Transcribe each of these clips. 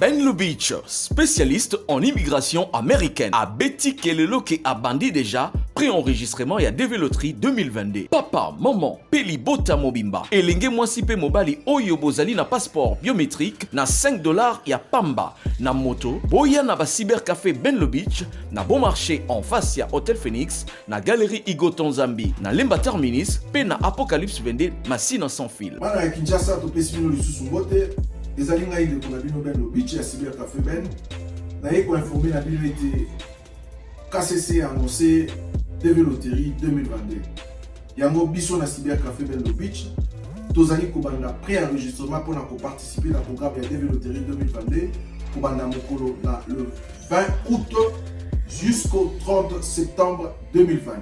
Ben Lubitsch, spécialiste en immigration américaine. A Betty Kelelo qui a bandi déjà, préenregistrement et à Develoterie 2022. Papa, maman, Peli Bota Mobimba. Elenge Mwasipe Mobali Oyo Bozali na passeport biométrique na $5 ya Pamba. Na moto, Boya na ba cybercafé Ben Lubitsch, na bon marché en face ya Hotel Phoenix, na galerie Igo Tonzambi, na Lemba Terminis, pe na Apocalypse Vende, Massina sans fil. Mana Kinshasa to pesino lisusu ngote. Ezali ngai de ko na bino Ben Lubitsch ya cybercafé Ben. Na yeko informé na bino été KCC annoncé Develoterie 2022. Yango biso na cybercafé Ben Lubitsch. Tozali ko banda pré-enregistrement pour participer na programme ya Develoterie 2022 pour banda mokolo na le 20 août jusqu'au 30 septembre 2020.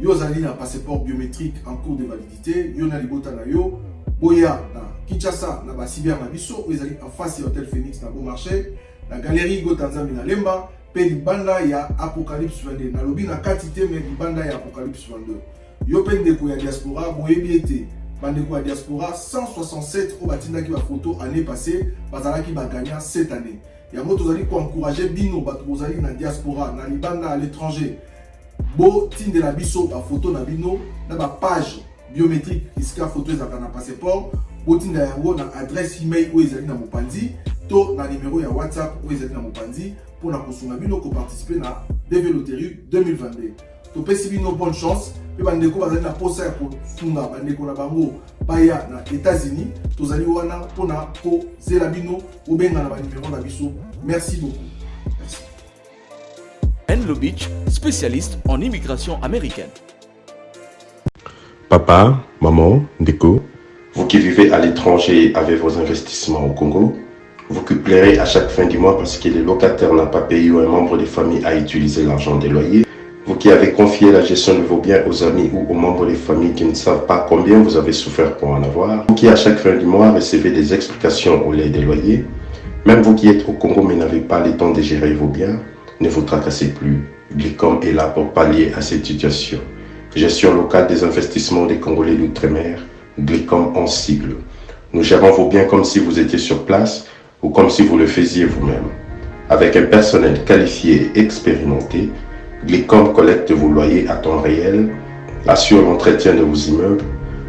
Yo zali na passeport biométrique en cours de validité, yo na libota na yo, boya na Kinshasa na ba cyber na biso, yo zali en face ya Hotel Phoenix na bon marché, na galerie Igo Tonzambi na Lemba, pe libanda ya Apocalypse 22. Na lobi na quantité mais libanda ya Apocalypse 22. Yo pe ndeko ya diaspora, boyebi ete bandeko ya diaspora 167 au batindaki ba photo année passée, bazalaki ba gagnant cette année. Yango tozali ko encourager bino bato bozali na diaspora, na libanda à l'étranger. Bo tinde la biso ba photo na bino na ba page biométrique iska photo ezaka na passeport, bo tinde yango na adresse email ou ezali na mopanzi to na numéro ya WhatsApp ou ezali na mopanzi pour na kosunga bino ko participer na Develoterie 2022. To pesi bino bonne chance. Pe bandeko bazali na posa ya kosunga bandeko na bango baya na États-Unis, tozali wana pona ko zela bino obenga na ba numéro na biso. Merci beaucoup. Merci. Ben Lubitsch, spécialiste en immigration américaine. Papa, maman, Ndeko, vous qui vivez à l'étranger avec vos investissements au Congo, vous qui pleurez à chaque fin du mois parce que le locataire n'a pas payé ou un membre de famille a utilisé l'argent des loyers, vous qui avez confié la gestion de vos biens aux amis ou aux membres des familles qui ne savent pas combien vous avez souffert pour en avoir, vous qui à chaque fin du mois recevez des explications au lait des loyers, même vous qui êtes au Congo mais n'avez pas le temps de gérer vos biens, ne vous tracassez plus. Glicom est là pour pallier à cette situation. Gestion locale des investissements des Congolais d'outre-mer, Glicom en sigle. Nous gérons vos biens comme si vous étiez sur place ou comme si vous le faisiez vous-même. Avec un personnel qualifié et expérimenté, Glicom collecte vos loyers à temps réel, assure l'entretien de vos immeubles,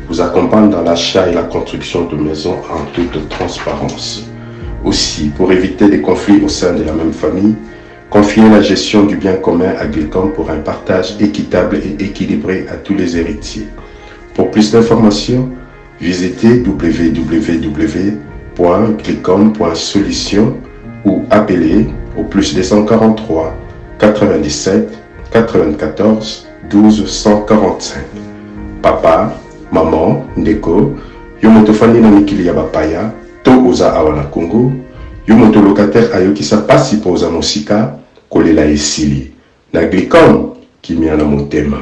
vous accompagne dans l'achat et la construction de maisons en toute transparence. Aussi, pour éviter des conflits au sein de la même famille, confiez la gestion du bien commun à Glicom pour un partage équitable et équilibré à tous les héritiers. Pour plus d'informations, visitez www.glicom.solution ou appelez au +243 97 94 12 145. Papa, maman, Ndeko, yo moto fandi na mikili ya bapaya, to oza awa na Congo, yo moto locataire ayoki sa pasi po oza mosika, kolela esili. Na Glicom, kimia na motema.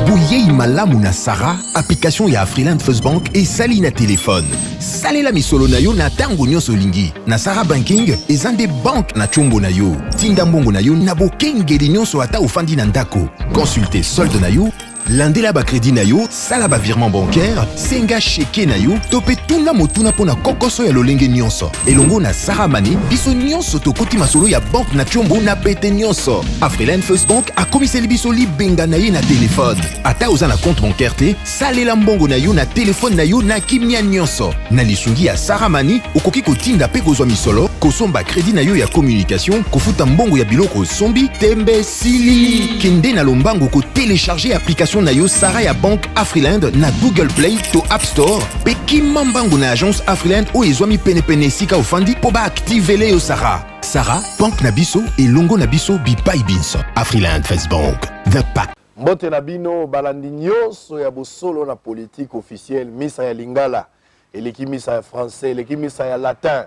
Bouyei malamu na Sara, application ya Afriland First Bank et sali na téléphone. Salela misolo na yo na tango nyonso lingi. Na Sara Banking, ezande bank na chombo na yo. Tinda mbongo na yo na bokengeli nyonso ata ofandi na ndako. Consultez solde na yo, landela ba crédit na yo, sala ba virement bancaire, senga cheke na yo, tope tuna motuna pona kokoso ya lolenge nyonso. Elongo na Sara Money, biso nyonso tokoti masolo ya bank na chombo na pete nyonso. Afriland First Bank akomiseli biso libenga na ye na téléphone. Ata oza na compte bancaire te, salela mbongo na yo na téléphone na yo na kimia nyonso. Na lisungi ya Sara Money, okoki kotinda pe kozwa misolo, kosomba crédit na yo ya communication, kofuta mbongo ya biloko sombi, tembe sili. Kende na lombango ko télécharger application na yo Sara ya Bank Afriland na Google Play to App Store pe kimambango na agence Afriland o ezwami pene sika ofandi po ba activele yo Sara. Sara, Bank na biso et longo na biso bipai binso. Afriland First Bank, the pack. Mbote na bino balandi nyonso ya bosolo na politique officielle misa ya lingala eleki misa ya français eleki misa ya latin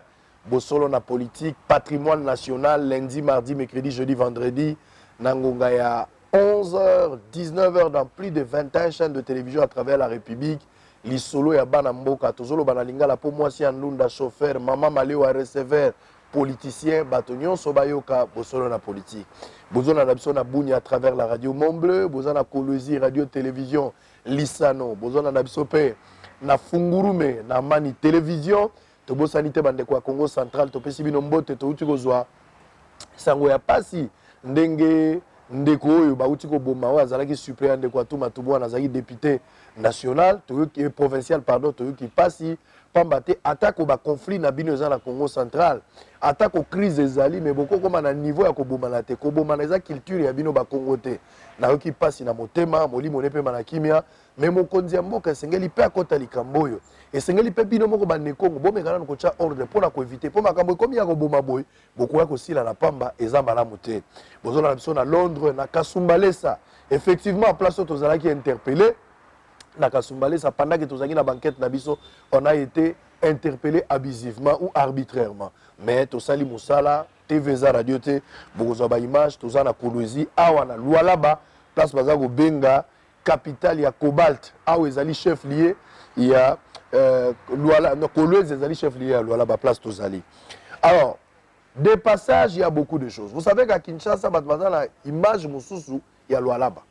bosolo na politique patrimoine national lundi mardi mercredi jeudi vendredi na ngonga ya 11h, 19h dans plus de 21 chaînes de télévision à travers la République. Lisolo ya bana mboka, tozolo bana lingala po mwasi ya ndunda chauffeur, mama maleo ya receveur, politicien, batonyon sobayoka, bosolo na politique. Bozona na biso na Bunia à travers la radio Montbleu, bozona Kolwezi radio télévision Lisano, bozona na biso pe na Fungurume, na Mani télévision, tobosani te bandeko ya Congo central topesi bino mbote touti kozwa sango ya pasi ndenge ndeko oyo bauti koboma oyo azalaki suppléant ndeko atuma tubwana azalaki député national toyoki provincial pardon toyoki pasi pamba te atako ba conflit na bino eza na Congo central atako crise ezali mais boko koma na niveau ya koboma na te koboma na eza culture ya bino ba Congo te na yoki pasi na motema molimo ne pe na kimia mais mokonzi ya mboka esengeli pe akota likambo oyo esengeli pe bino moko bande Congo bomekana ko tcha ordre pona ko éviter po makambo komi ya koboma boy boko ya kosila na pamba eza malamu te bozola na biso na Londres na Kasumbalesa effectivement en place tozalaki interpellé na Kasumbalesa pendant que tozalaki na banquette na biso on a été interpellé abusivement ou arbitrairement mais tosali musala TVza radio te bokozwa ba image toza na Kolwezi awa na Lualaba place baza ko benga capitale ya Cobalt awa ezali chef lié ya Kolwezi ezali chef lié à Lualaba place tozali. Alors des passages il y a beaucoup de choses. Vous savez qu'à Kinshasa baza na image mususu ya Lualaba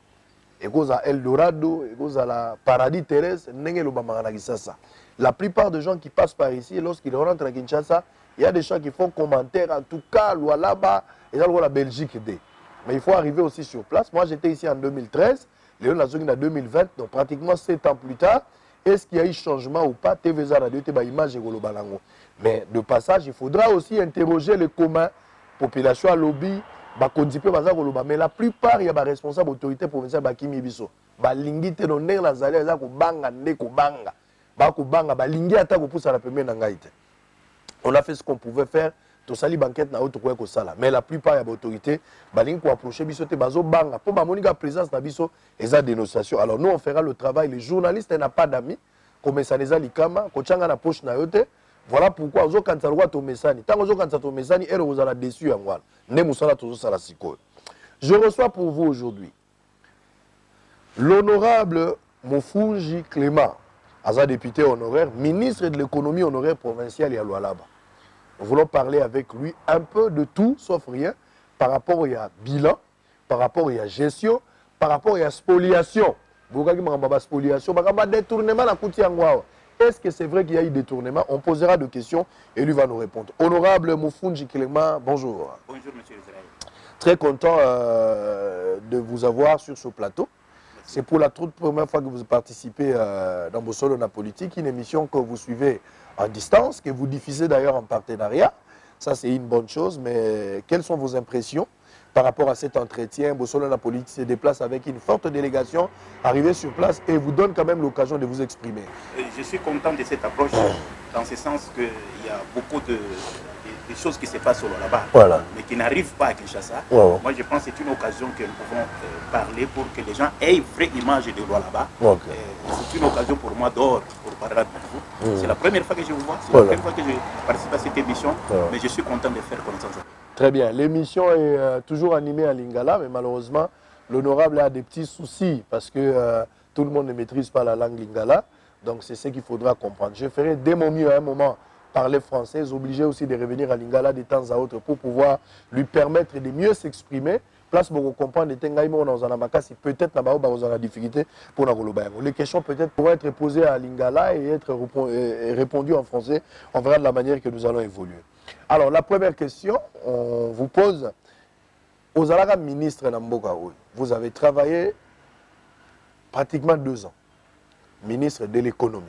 et cause à Eldorado et cause à la paradis terrestre ndenge lobama na Kinshasa. La plupart des gens qui passent par ici lorsqu'ils rentrent à Kinshasa il y a des gens qui font commentaire en tout cas Lualaba et dans la Belgique D. Mais il faut arriver aussi sur place. Moi j'étais ici en 2013, Léon Nazongi en 2020, donc pratiquement 7 ans plus tard. Est-ce qu'il y a eu changement ou pas? TVza radio te ba image et golobalango. Mais de passage, il faudra aussi interroger les communs, population à lobby, ba kondipe baza goloba. Mais la plupart il y a ba responsable autorité provinciale ba kimi biso. Ba lingi te no ndenge nazali za ko banga ndeko banga. Ba ko banga ba lingi ata ko poussa la pembe na ngai te. On a fait ce qu'on pouvait faire. Tout sali banquette na autre quoi que ça là. Mais la plupart y a autorité, baling pour approcher biso te bazo banga. Pour ma monika présence na biso et ça dénonciation. Alors nous on fera le travail. Les journalistes n'a pas d'amis. Comme ça les a likama, kochanga na poche na yote. Voilà pourquoi ozo kanza roi to mesani. Tant ozo kanza to mesani, elle vous a déçu en voilà. Ne musala tozo sala siko. Je reçois pour vous aujourd'hui l'honorable Mofunji Clément, Aza député honoraire, ministre de l'économie honoraire provincial et à Lualaba. Nous voulons parler avec lui un peu de tout, sauf rien, par rapport à bilan, par rapport à gestion, par rapport à spoliation. Spoliation, détournement la Koutiangwa. Est-ce que c'est vrai qu'il y a eu détournement? On posera des questions et lui va nous répondre. Honorable Mofunji Clément, bonjour. Bonjour, monsieur Israël. Très content de vous avoir sur ce plateau. C'est pour la toute première fois que vous participez dans Bossolo na Politique, une émission que vous suivez en distance, que vous diffusez d'ailleurs en partenariat. Ça, c'est une bonne chose, mais quelles sont vos impressions par rapport à cet entretien? Bossolo na Politique se déplace avec une forte délégation, arrivé sur place et vous donne quand même l'occasion de vous exprimer. Je suis content de cette approche, dans ce sens qu'il y a beaucoup de choses qui se passent là-bas, voilà, mais qui n'arrivent pas à Kinshasa. Ouais. Moi, je pense que c'est une occasion que nous pouvons parler pour que les gens aient une vraie image de là-bas. Okay. C'est une occasion pour moi d'or pour parler avec vous. C'est la première fois que je vous vois, c'est Voilà, la première fois que je participe à cette émission, mais je suis content de faire connaissance. Très bien. L'émission est toujours animée à Lingala, mais malheureusement, l'honorable a des petits soucis parce que tout le monde ne maîtrise pas la langue Lingala. Donc, c'est ce qu'il faudra comprendre. Je ferai dès mon mieux à un moment parler français, obligé aussi de revenir à Lingala de temps à autre pour pouvoir lui permettre de mieux s'exprimer. Place pour comprendre peut-être là-bas on a difficulté pour la les questions peut-être pourraient être posées à Lingala et être répondues en français. On verra de la manière que nous allons évoluer. Alors la première question, on vous pose aux Alaga ministre Namboka, vous avez travaillé pratiquement 2 ans, ministre de l'économie.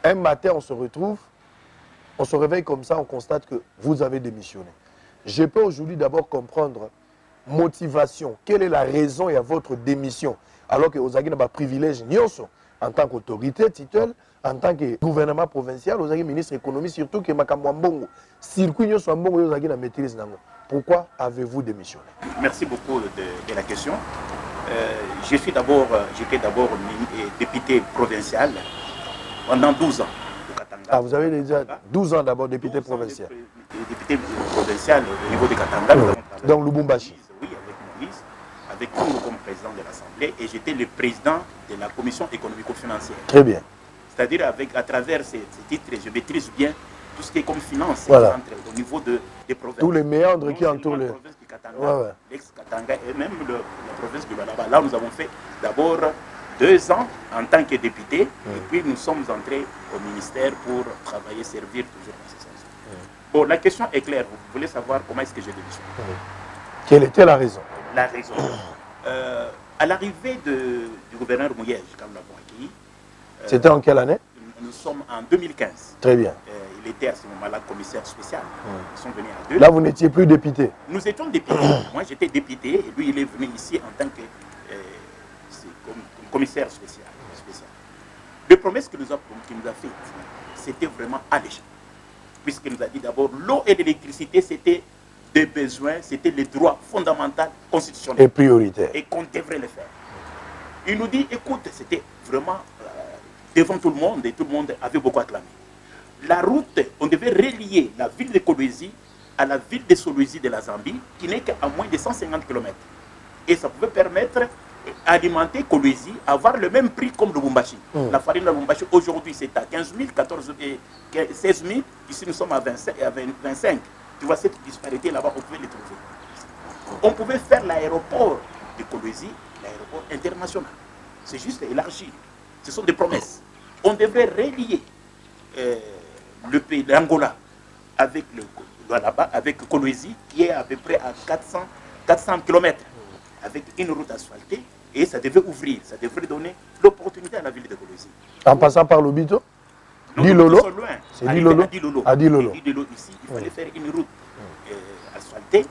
Un matin on se retrouve, on se réveille comme ça, on constate que vous avez démissionné. Je peux aujourd'hui d'abord comprendre motivation. Quelle est la raison et à votre démission? Alors que vous avez un privilège en tant qu'autorité titulaire, en tant que gouvernement provincial, vous avez ministre de l'économie, surtout que Makamwambongo, circuit vous avez la maîtrise. Pourquoi avez-vous démissionné? Merci beaucoup de la question. J'étais d'abord député provincial pendant 12 ans. Ah, vous avez déjà 12 ans d'abord député provincial. Député provincial au niveau de Katanga. Donc Lubumbashi. Oui, avec Moïse, avec nous comme président de l'Assemblée, et j'étais le président de la commission économico-financière. Très bien. C'est-à-dire à travers ces titres, je maîtrise bien tout ce qui est comme finance, voilà, au niveau des provinces. Tous les méandres qui entourent la province du Katanga, l'ex-Katanga et même la province du Lualaba. Là, nous avons fait d'abord 2 ans en tant que député, et puis nous sommes entrés au ministère pour travailler, servir toujours dans ce sens. Bon, la question est claire. Vous voulez savoir comment est-ce que j'ai démissionné. Quelle était la raison? La raison. À l'arrivée du gouverneur Mouyej, quand nous l'avons accueilli, c'était en quelle année? Nous sommes en 2015. Très bien. Il était à ce moment-là commissaire spécial. Ils sont venus à 2. Là, vous n'étiez plus député? Nous étions députés. Moi, j'étais député et lui, il est venu ici en tant que comme commissaire spécial. Les promesses qu'il nous a faites, c'était vraiment alléchant. Puisqu'il nous a dit d'abord, l'eau et l'électricité, c'était des besoins, c'était les droits fondamentaux constitutionnels. Et prioritaires. Et qu'on devrait le faire. Il nous dit, écoute, c'était vraiment devant tout le monde et tout le monde avait beaucoup acclamé. La route, on devait relier la ville de Kolwezi à la ville de Solwezi de la Zambie, qui n'est qu'à moins de 150 km. Et ça pouvait permettre d'alimenter Kolwezi, avoir le même prix comme le Lubumbashi. La farine de Lubumbashi, aujourd'hui, c'est à 15 000, 14 000, 16 000. Ici, nous sommes à 25. Tu vois, cette disparité là-bas, on pouvait les trouver. On pouvait faire l'aéroport de Kolwezi, l'aéroport international. C'est juste élargi. Ce sont des promesses. On devrait relier le pays d'Angola avec avec Kolwezi, qui est à peu près à 400 km, avec une route asphaltée, et ça devait ouvrir, ça devrait donner l'opportunité à la ville de Kolwezi. En passant par Lobito? Dilolo. C'est Dilolo. À Dilolo ici, il fallait faire une route asphaltée,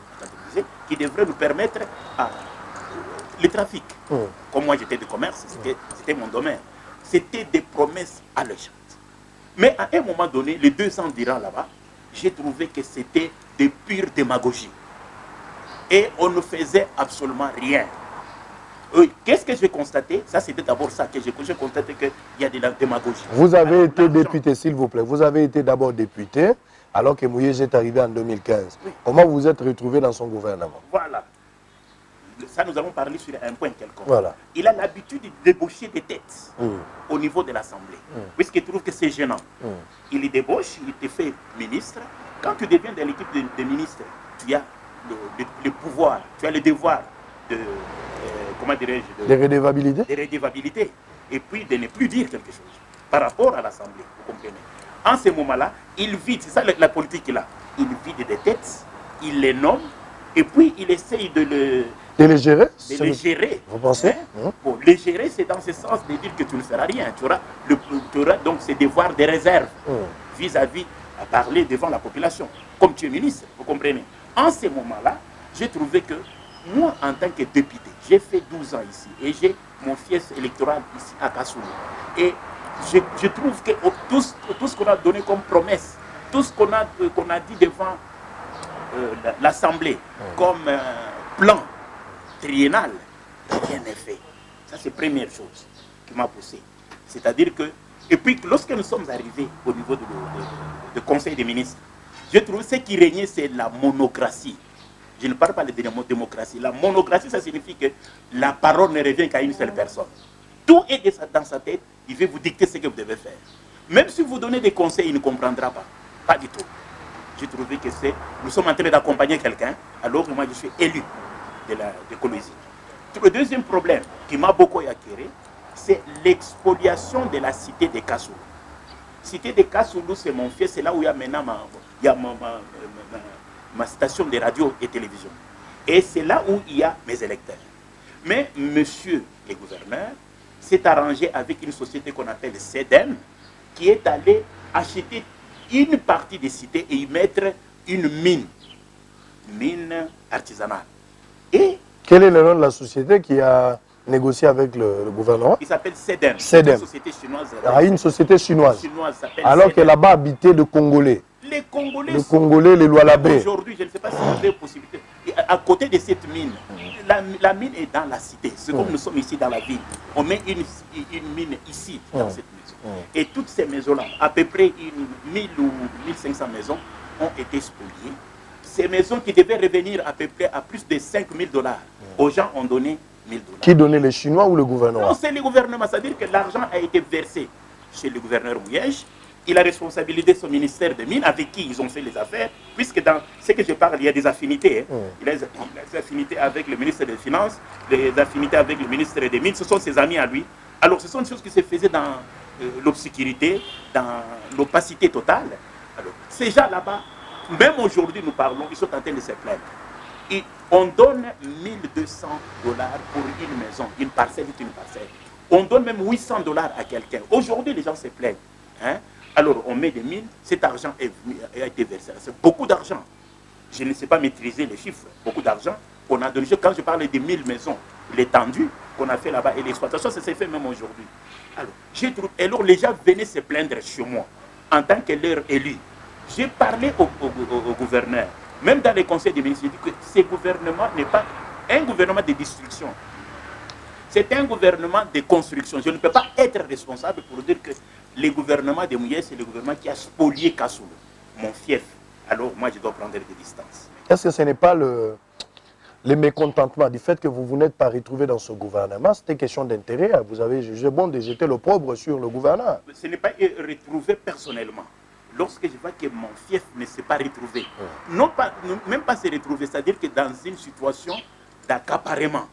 qui devrait nous permettre le trafic. Comme moi j'étais de commerce, c'était mon domaine. C'était des promesses alléchantes. Mais à un moment donné, les 2 ans d'Iran là-bas, j'ai trouvé que c'était de pure démagogie. Et on ne faisait absolument rien. Qu'est-ce que j'ai constaté? Ça, c'était d'abord ça que j'ai constaté, qu'il y a de la démagogie. Vous avez été député, s'il vous plaît. Vous avez été d'abord député, alors que Mouyej est arrivé en 2015. Oui. Comment vous êtes retrouvé dans son gouvernement? Voilà. Ça, nous allons parler sur un point quelconque. Voilà. Il a l'habitude de débaucher des têtes au niveau de l'Assemblée, puisqu'il trouve que c'est gênant. Il les débauche, il te fait ministre. Quand tu deviens dans l'équipe de ministres, tu as le pouvoir, tu as le devoir de... comment dirais-je, de redevabilité. De redevabilité. Et puis de ne plus dire quelque chose par rapport à l'Assemblée, vous comprenez. En ce moment-là, il vide, c'est ça la politique qu'il a. Il vide des têtes, il les nomme, et puis il essaye de les gérer. De les gérer. Vous pensez Bon, les gérer, c'est dans ce sens de dire que tu ne feras rien. Tu auras donc ces devoirs de réserve vis-à-vis à parler devant la population. Comme tu es ministre, vous comprenez. En ce moment-là, j'ai trouvé que moi, en tant que député, j'ai fait 12 ans ici et j'ai mon fief électoral ici à Kassoulou. Et je trouve que tout ce qu'on a donné comme promesse, tout ce qu'on a dit devant l'Assemblée comme plan triennal, rien n'est fait. Ça, c'est la première chose qui m'a poussé. C'est-à-dire que, et puis lorsque nous sommes arrivés au niveau du Conseil des ministres, j'ai trouvé ce qui régnait, c'est la monocratie. Je ne parle pas de démocratie. La monocratie, ça signifie que la parole ne revient qu'à une seule personne. Tout est dans sa tête, il veut vous dicter ce que vous devez faire. Même si vous donnez des conseils, il ne comprendra pas. Pas du tout. J'ai trouvé que nous sommes en train d'accompagner quelqu'un, alors que moi je suis élu de Kolwezi. Le deuxième problème qui m'a beaucoup attiré, c'est l'expoliation de la cité de Kassoulou. Cité de Kassoulou, c'est mon fils, c'est là où il y a maintenant ma station de radio et télévision. Et c'est là où il y a mes électeurs. Mais monsieur le gouverneur s'est arrangé avec une société qu'on appelle CEDEM, qui est allé acheter une partie des cités et y mettre une mine artisanale. Et quel est le nom de la société qui a négocié avec le gouvernement? Il s'appelle CEDEM. CEDEM. Une société chinoise. Une société chinoise. Alors CEDEM. que là-bas habitaient de Congolais. Les Congolais. Les Congolais, les Lualabé. Aujourd'hui, je ne sais pas si vous avez possibilité. À côté de cette mine, la mine est dans la cité. C'est comme nous sommes ici dans la ville. On met une mine ici, dans cette maison. Et toutes ces maisons-là, à peu près 1000 ou 1500 maisons, ont été spoliées. Ces maisons qui devaient revenir à peu près à plus de 5 000 $. Aux gens ont donné 1 000 $. Qui donnait, les Chinois ou le gouvernement? Non, c'est le gouvernement. C'est-à-dire que l'argent a été versé chez le gouverneur Mouyej. Il a responsabilisé son ministère de mines avec qui ils ont fait les affaires, puisque dans ce que je parle, il y a des affinités. Il a des affinités avec le ministre des Finances, des affinités avec le ministre des Mines. Ce sont ses amis à lui. Alors, ce sont des choses qui se faisaient dans l'obscurité, dans l'opacité totale. Alors, ces gens là-bas, même aujourd'hui, nous parlons, ils sont en train de se plaindre. Et on donne 1200 $ pour une maison, une parcelle. On donne même 800 $ à quelqu'un. Aujourd'hui, les gens se plaignent. Hein? Alors, on met des 1000, cet argent a été versé. C'est beaucoup d'argent. Je ne sais pas maîtriser les chiffres. Beaucoup d'argent qu'on a donné. Quand je parle des 1000 maisons, l'étendue qu'on a fait là-bas et l'exploitation, ça s'est fait même aujourd'hui. Alors, les gens venaient se plaindre chez moi en tant que leur élu. J'ai parlé au gouverneur, même dans les conseils des ministres, j'ai dit que ce gouvernement n'est pas un gouvernement de destruction. C'est un gouvernement de construction. Je ne peux pas être responsable pour dire que le gouvernement de Mouyes, c'est le gouvernement qui a spolié Kassoulou, mon fief. Alors moi, je dois prendre des distances. Est-ce que ce n'est pas le mécontentement du fait que vous vous n'êtes pas retrouvé dans ce gouvernement? C'était question d'intérêt. Vous avez jugé bon de jeter l'opprobre sur le gouverneur. Ce n'est pas retrouvé personnellement. Lorsque je vois que mon fief ne s'est pas retrouvé, non pas, même pas se retrouver, c'est-à-dire que dans une situation d'accaparement,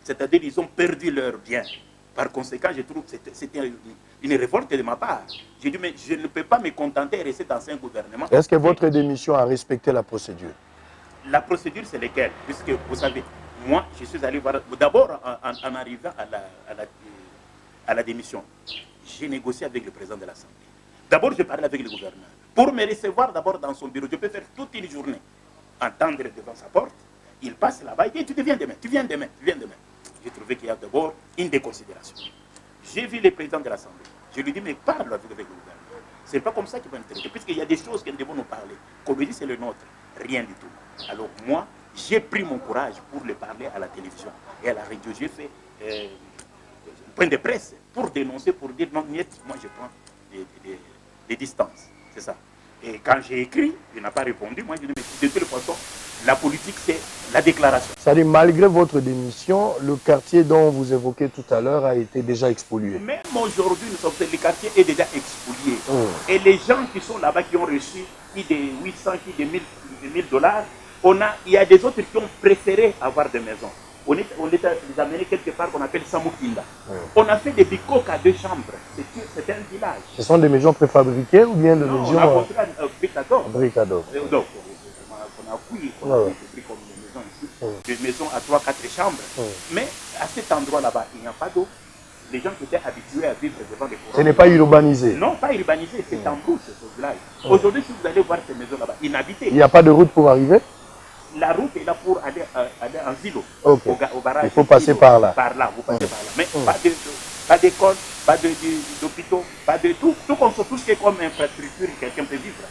c'est-à-dire qu'ils ont perdu leurs biens. Par conséquent, je trouve que c'était une révolte de ma part. J'ai dit, mais je ne peux pas me contenter et rester dans un gouvernement. Est-ce que votre démission a respecté la procédure? La procédure, c'est laquelle? Puisque vous savez, moi, je suis allé voir, d'abord en arrivant à la démission, j'ai négocié avec le président de l'Assemblée. D'abord, je parlais avec le gouverneur. Pour me recevoir d'abord dans son bureau, je peux faire toute une journée, attendre devant sa porte. Il passe là-bas, il dit, tu viens demain, tu viens demain, tu viens demain. J'ai trouvé qu'il y a d'abord une déconsidération. J'ai vu le président de l'Assemblée. Je lui ai dit, mais parle avec le gouvernement. Ce n'est pas comme ça qu'il va nous traiter, puisqu'il y a des choses que nous devons nous parler. Comme il dit, c'est le nôtre. Rien du tout. Alors moi, j'ai pris mon courage pour le parler à la télévision et à la radio. J'ai fait un point de presse pour dénoncer, pour dire, non, niet, moi je prends des distances. C'est ça. Et quand j'ai écrit, il n'a pas répondu. Moi, je dis, mais de toute façon, la politique, c'est la déclaration. C'est-à-dire, malgré votre démission, le quartier dont vous évoquez tout à l'heure a été déjà expolié. Même aujourd'hui, le quartier est déjà expolié. Et les gens qui sont là-bas, qui ont reçu qui de 800, qui de 1000 $, il y a des autres qui ont préféré avoir des maisons. On les a amenés quelque part qu'on appelle Samukinda. On a fait des bicoques à 2 chambres. C'est un village. Ce sont des maisons préfabriquées ou bien des maisons... On a construit un bricador. Bricador. Donc, on a pris comme des maisons ici. Des maisons à 3-4 chambres. Mais à cet endroit là-bas, il n'y a pas d'eau. Les gens qui étaient habitués à vivre devant les courants. Ce n'est pas urbanisé. Non, pas urbanisé, c'est en bouche ce village. Aujourd'hui, si vous allez voir ces maisons là-bas, inhabitées. Il n'y a pas de route pour arriver? La route est là pour aller en Zilo, okay. au barrage. Il faut passer par là. Par là, vous passez par là. Mais pas d'école, pas d'hôpitaux, pas de tout. Tout ce qui est comme infrastructure, quelqu'un peut vivre.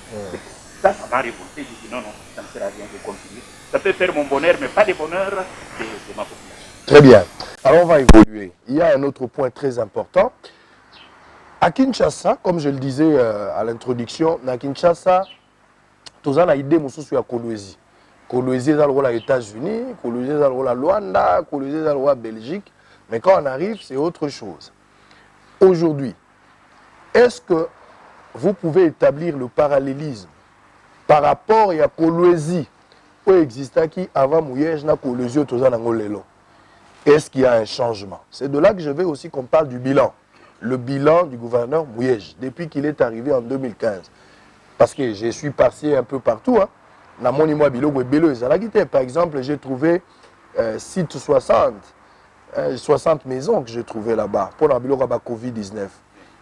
Ça m'a révolté. J'ai dit non, ça ne sert à rien de continuer. Ça peut faire mon bonheur, mais pas le bonheur de ma population. Très bien. Alors on va évoluer. Il y a un autre point très important. À Kinshasa, comme je le disais à l'introduction, à Kinshasa, tous en a idée sur la Kolwezi. Kolwezi est dans le rôle aux États-Unis, Kolwezi est dans le rôle à Luanda, Kolwezi est dans le rôle à Belgique. Mais quand on arrive, c'est autre chose. Aujourd'hui, est-ce que vous pouvez établir le parallélisme par rapport à Kolwezi où existait qui avant Mouyej na Kolwezi au Tozan Angolelo? Est-ce qu'il y a un changement? C'est de là que je veux aussi qu'on parle du bilan. Le bilan du gouverneur Mouyej depuis qu'il est arrivé en 2015. Parce que je suis passé un peu partout. Par exemple, j'ai trouvé site 60 maisons que j'ai trouvées là-bas pour la Covid-19.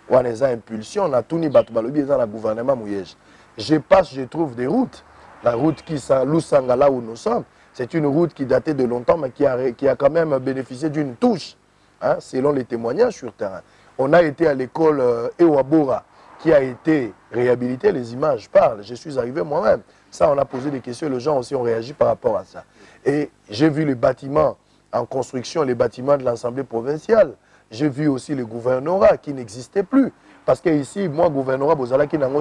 On a des impulsions, on a tout mis dans le gouvernement Mouyej. Je passe, je trouve des routes. La route qui est Lusanga, là où nous sommes, c'est une route qui datait de longtemps, mais qui a quand même bénéficié d'une touche, hein, selon les témoignages sur terrain. On a été à l'école Ewabora, qui a été réhabilitée, les images parlent. Je suis arrivé moi-même. Ça, on a posé des questions, les gens aussi ont réagi par rapport à ça. Et j'ai vu les bâtiments en construction, les bâtiments de l'Assemblée provinciale. J'ai vu aussi le gouvernorat qui n'existait plus. Parce que ici, moi, gouvernorat,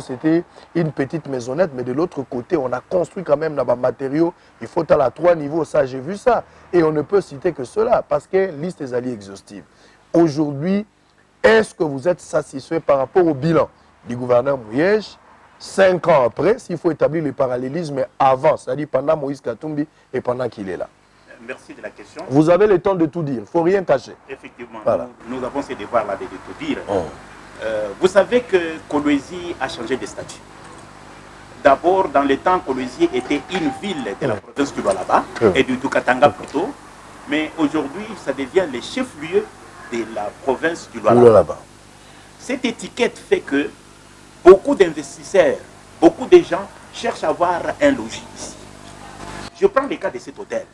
c'était une petite maisonnette, mais de l'autre côté, on a construit quand même là-bas matériaux. Il faut aller à 3 niveaux, ça, j'ai vu ça. Et on ne peut citer que cela, parce que liste est alliée exhaustive. Aujourd'hui, est-ce que vous êtes satisfait par rapport au bilan du gouverneur Mouyej 5 ans après, s'il faut établir le parallélisme avant, c'est-à-dire pendant Moïse Katumbi et pendant qu'il est là? Merci de la question. Vous avez le temps de tout dire, il ne faut rien cacher. Effectivement, Voilà. nous avons ce devoir-là de tout dire. Vous savez que Kolwezi a changé de statut. D'abord, dans le temps, Kolwezi était une ville de la province du Lualaba et du Katanga plutôt. Mais aujourd'hui, ça devient le chef-lieu de la province du Lualaba. Cette étiquette fait que beaucoup d'investisseurs, beaucoup de gens cherchent à avoir un logis ici. Je prends le cas de cet hôtel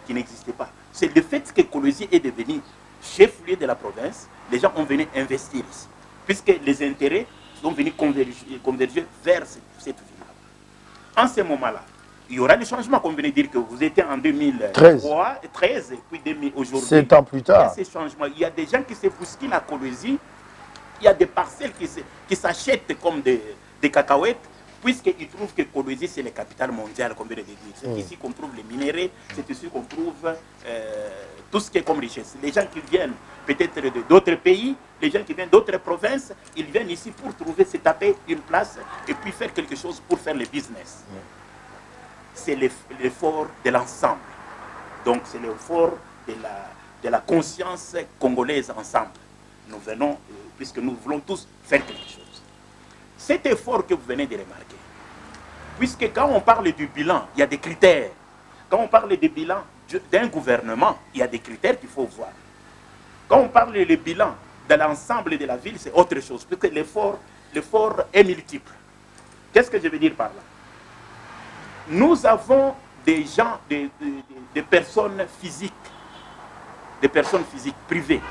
qui n'existait pas. C'est le fait que Kolwezi est devenu chef-lieu de la province. Les gens ont venu investir ici, puisque les intérêts sont venus converger vers cette ville-là. En ce moment-là, il y aura des changements, comme vous venez de dire que vous étiez en 2013 et puis aujourd'hui. 7 ans plus tard. Il y a ces changements. Il y a des gens qui se bousculent à Kolwezi. Il y a des parcelles qui s'achètent comme des cacahuètes, puisqu'ils trouvent que Kolwezi, c'est la capitale mondiale, comme vous venez de dire. C'est ici qu'on trouve les minéraux, c'est ici qu'on trouve tout ce qui est comme richesse. Les gens qui viennent peut-être d'autres pays, les gens qui viennent d'autres provinces, ils viennent ici pour trouver, se taper une place et puis faire quelque chose pour faire le business. C'est l'effort de l'ensemble. Donc c'est l'effort de la conscience congolaise ensemble. Nous venons, puisque nous voulons tous faire quelque chose. Cet effort que vous venez de remarquer, puisque quand on parle du bilan, il y a des critères. Quand on parle du bilan d'un gouvernement, il y a des critères qu'il faut voir. Quand on parle du bilan de l'ensemble de la ville, c'est autre chose, puisque l'effort est multiple. Qu'est-ce que je veux dire par là? Nous avons des gens, des personnes physiques privées,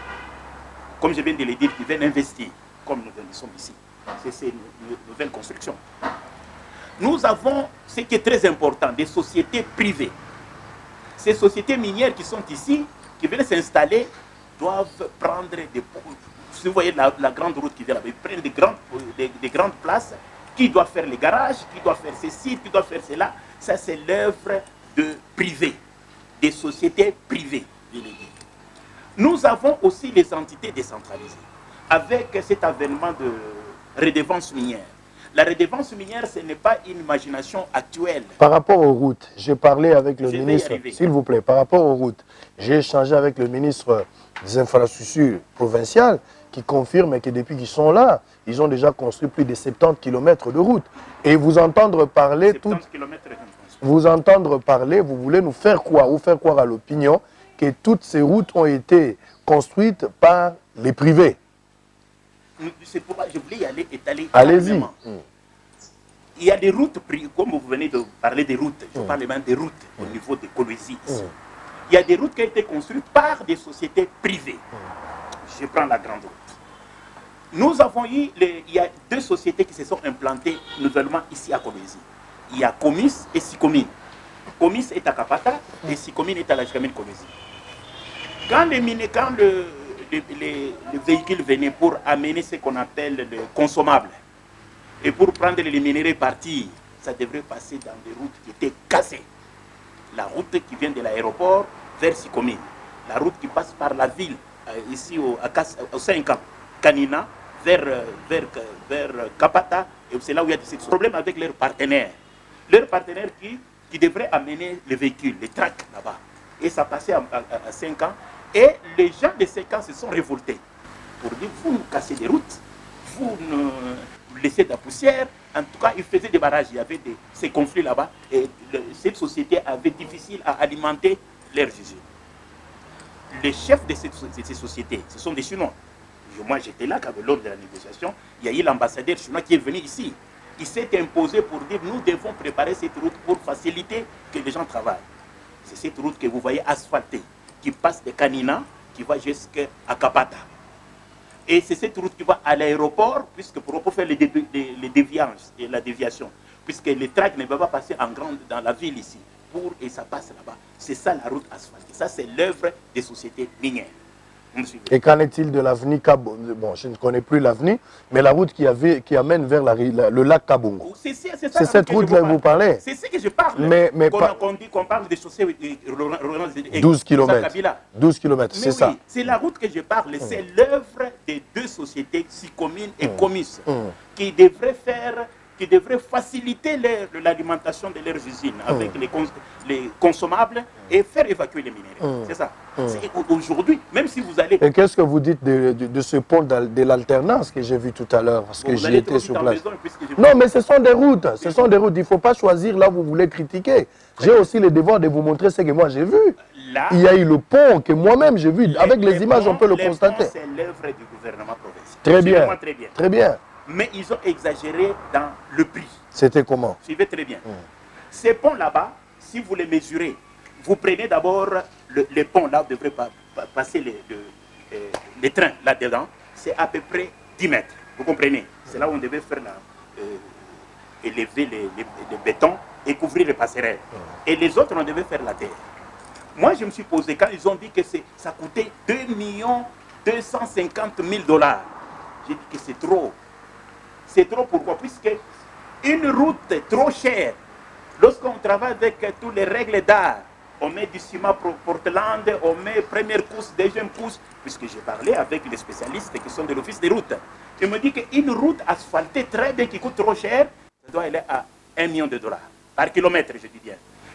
comme je viens de le dire, qui viennent investir, comme nous sommes ici. C'est ces nouvelles constructions. Nous avons ce qui est très important, des sociétés privées. Ces sociétés minières qui sont ici, qui viennent s'installer, doivent prendre des... Si vous voyez la grande route qui vient là, ils prennent des grandes places. Qui doit faire les garages, qui doit faire ceci, qui doit faire cela. Ça, c'est l'œuvre de privés, des sociétés privées. Nous avons aussi les entités décentralisées, avec cet avènement de redevance minière. La redevance minière, ce n'est pas une imagination actuelle. Par rapport aux routes, j'ai parlé avec le ministre, s'il vous plaît, par rapport aux routes, j'ai échangé avec le ministre des infrastructures provinciales qui confirme que depuis qu'ils sont là, ils ont déjà construit plus de 70 km de route. Et vous entendre parler, vous voulez nous faire croire, ou faire croire à l'opinion que toutes ces routes ont été construites par les privés. C'est pourquoi je voulais y aller étaler. Allez-y. Il y a des routes, comme vous venez de parler des routes, je parle même des routes au niveau de Kolwezi ici. Il y a des routes qui ont été construites par des sociétés privées. Je prends la grande route. Nous avons eu, il y a deux sociétés qui se sont implantées nouvellement ici à Kolwezi. Il y a Comis et Sicomine. Comis est à Kapata et Sicomine est à la Jacamine Kolwezi. Quand les véhicules venaient pour amener ce qu'on appelle le consommable et pour prendre les minéraux et partir, ça devrait passer dans des routes qui étaient cassées. La route qui vient de l'aéroport vers Sicomine, la route qui passe par la ville, ici au 5 ans, Kanina, vers Kapata, et c'est là où il y a des problèmes avec leurs partenaires. Leurs partenaires qui devraient amener les véhicules, les tracks là-bas. Et ça passait à 5 ans. Et les gens de 5 ans se sont révoltés pour dire, vous nous cassez des routes, vous nous laissez de la poussière. En tout cas, ils faisaient des barrages, il y avait ces conflits là-bas. Et cette société avait difficile à alimenter leurs usines. Les chefs de ces sociétés, ce sont des Chinois. Moi, j'étais là lors de la négociation. Il y a eu l'ambassadeur chinois qui est venu ici. Il s'est imposé pour dire, nous devons préparer cette route pour faciliter que les gens travaillent. C'est cette route que vous voyez asphaltée, qui passe de Kanina, qui va jusqu'à Kapata. Et c'est cette route qui va à l'aéroport, puisque pour faire les déviances et la déviation, puisque les tracks ne peuvent pas passer dans la ville ici, et ça passe là-bas. C'est ça la route asphaltée. Ça, c'est l'œuvre des sociétés minières. Et qu'en est-il de l'avenue Kabongo? Bon, je ne connais plus l'avenue, mais la route qui amène vers le lac Kabongo. C'est cette route-là que vous parlez. C'est ce que je parle. Mais qu'on parle des chaussées 12 km. 12 km, c'est ça. C'est la route que je parle. C'est l'œuvre des deux sociétés, Sicomine et Comis, qui devraient faire qui devrait faciliter l'alimentation de leurs usines avec les consommables et faire évacuer les minéraux. C'est ça. Aujourd'hui, même si vous allez... Et qu'est-ce que vous dites de ce pont de l'alternance que j'ai vu tout à l'heure? Parce que j'y étais sur place. Non, mais ce sont des routes. Ce sont des routes. Il ne faut pas choisir là où vous voulez critiquer. J'ai aussi le devoir de vous montrer ce que moi j'ai vu. Là, il y a eu le pont que moi-même j'ai vu. Avec les images, on peut le constater. C'est l'œuvre du gouvernement provincial. Très bien. Très bien. Très bien. Mais ils ont exagéré dans le prix. C'était comment? Suivez très bien. Ces ponts là-bas, si vous les mesurez, vous prenez d'abord les ponts là où devraient passer les trains là-dedans, c'est à peu près 10 mètres. Vous comprenez? C'est là où on devait faire élever les bétons et couvrir les passerelles. Et les autres, on devait faire la terre. Moi, je me suis posé, quand ils ont dit que ça coûtait 2 250 000 $, j'ai dit que c'est trop. C'est trop pourquoi? Puisque une route trop chère, lorsqu'on travaille avec toutes les règles d'art, on met du ciment Portland, on met première couche, deuxième couche, puisque j'ai parlé avec les spécialistes qui sont de l'office des routes. Ils me disent qu'une route asphaltée très bien qui coûte trop cher, ça doit aller à $1 million par kilomètre, je dis bien.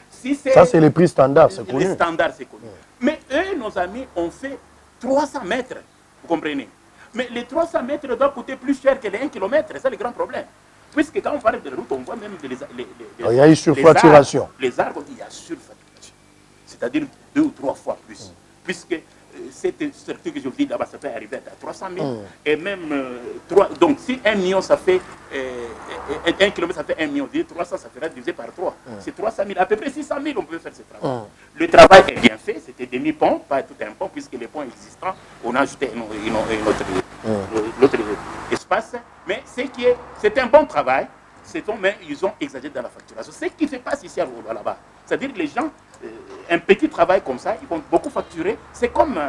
Si ça, c'est les prix standards, c'est connu. Les standards, c'est connu. Mais eux, nos amis, ont fait 300 mètres, vous comprenez? Mais les 300 mètres doivent coûter plus cher que les 1 km, c'est ça le grand problème. Puisque quand on parle de route, on voit même il y a eu surfacturation. Les arbres, il y a surfacturation. C'est-à-dire 2 ou 3 fois plus. Puisque cette structure que je vous dis là-bas, ça peut arriver à 300 000. Et même 3. Donc si 1 million, ça fait 1 km, ça fait 1 million. 300, ça fera divisé par 3. C'est 300 000. À peu près 600 000, on peut faire ce travail. Le travail est bien fait. C'était demi-pont, pas tout un pont, puisque les ponts existants, on a ajouté l'autre espace. Mais c'est un bon travail. Mais ils ont exagéré dans la facturation. Ce qui se passe ici là-bas. C'est-à-dire que les gens, un petit travail comme ça, ils vont beaucoup facturer. C'est comme,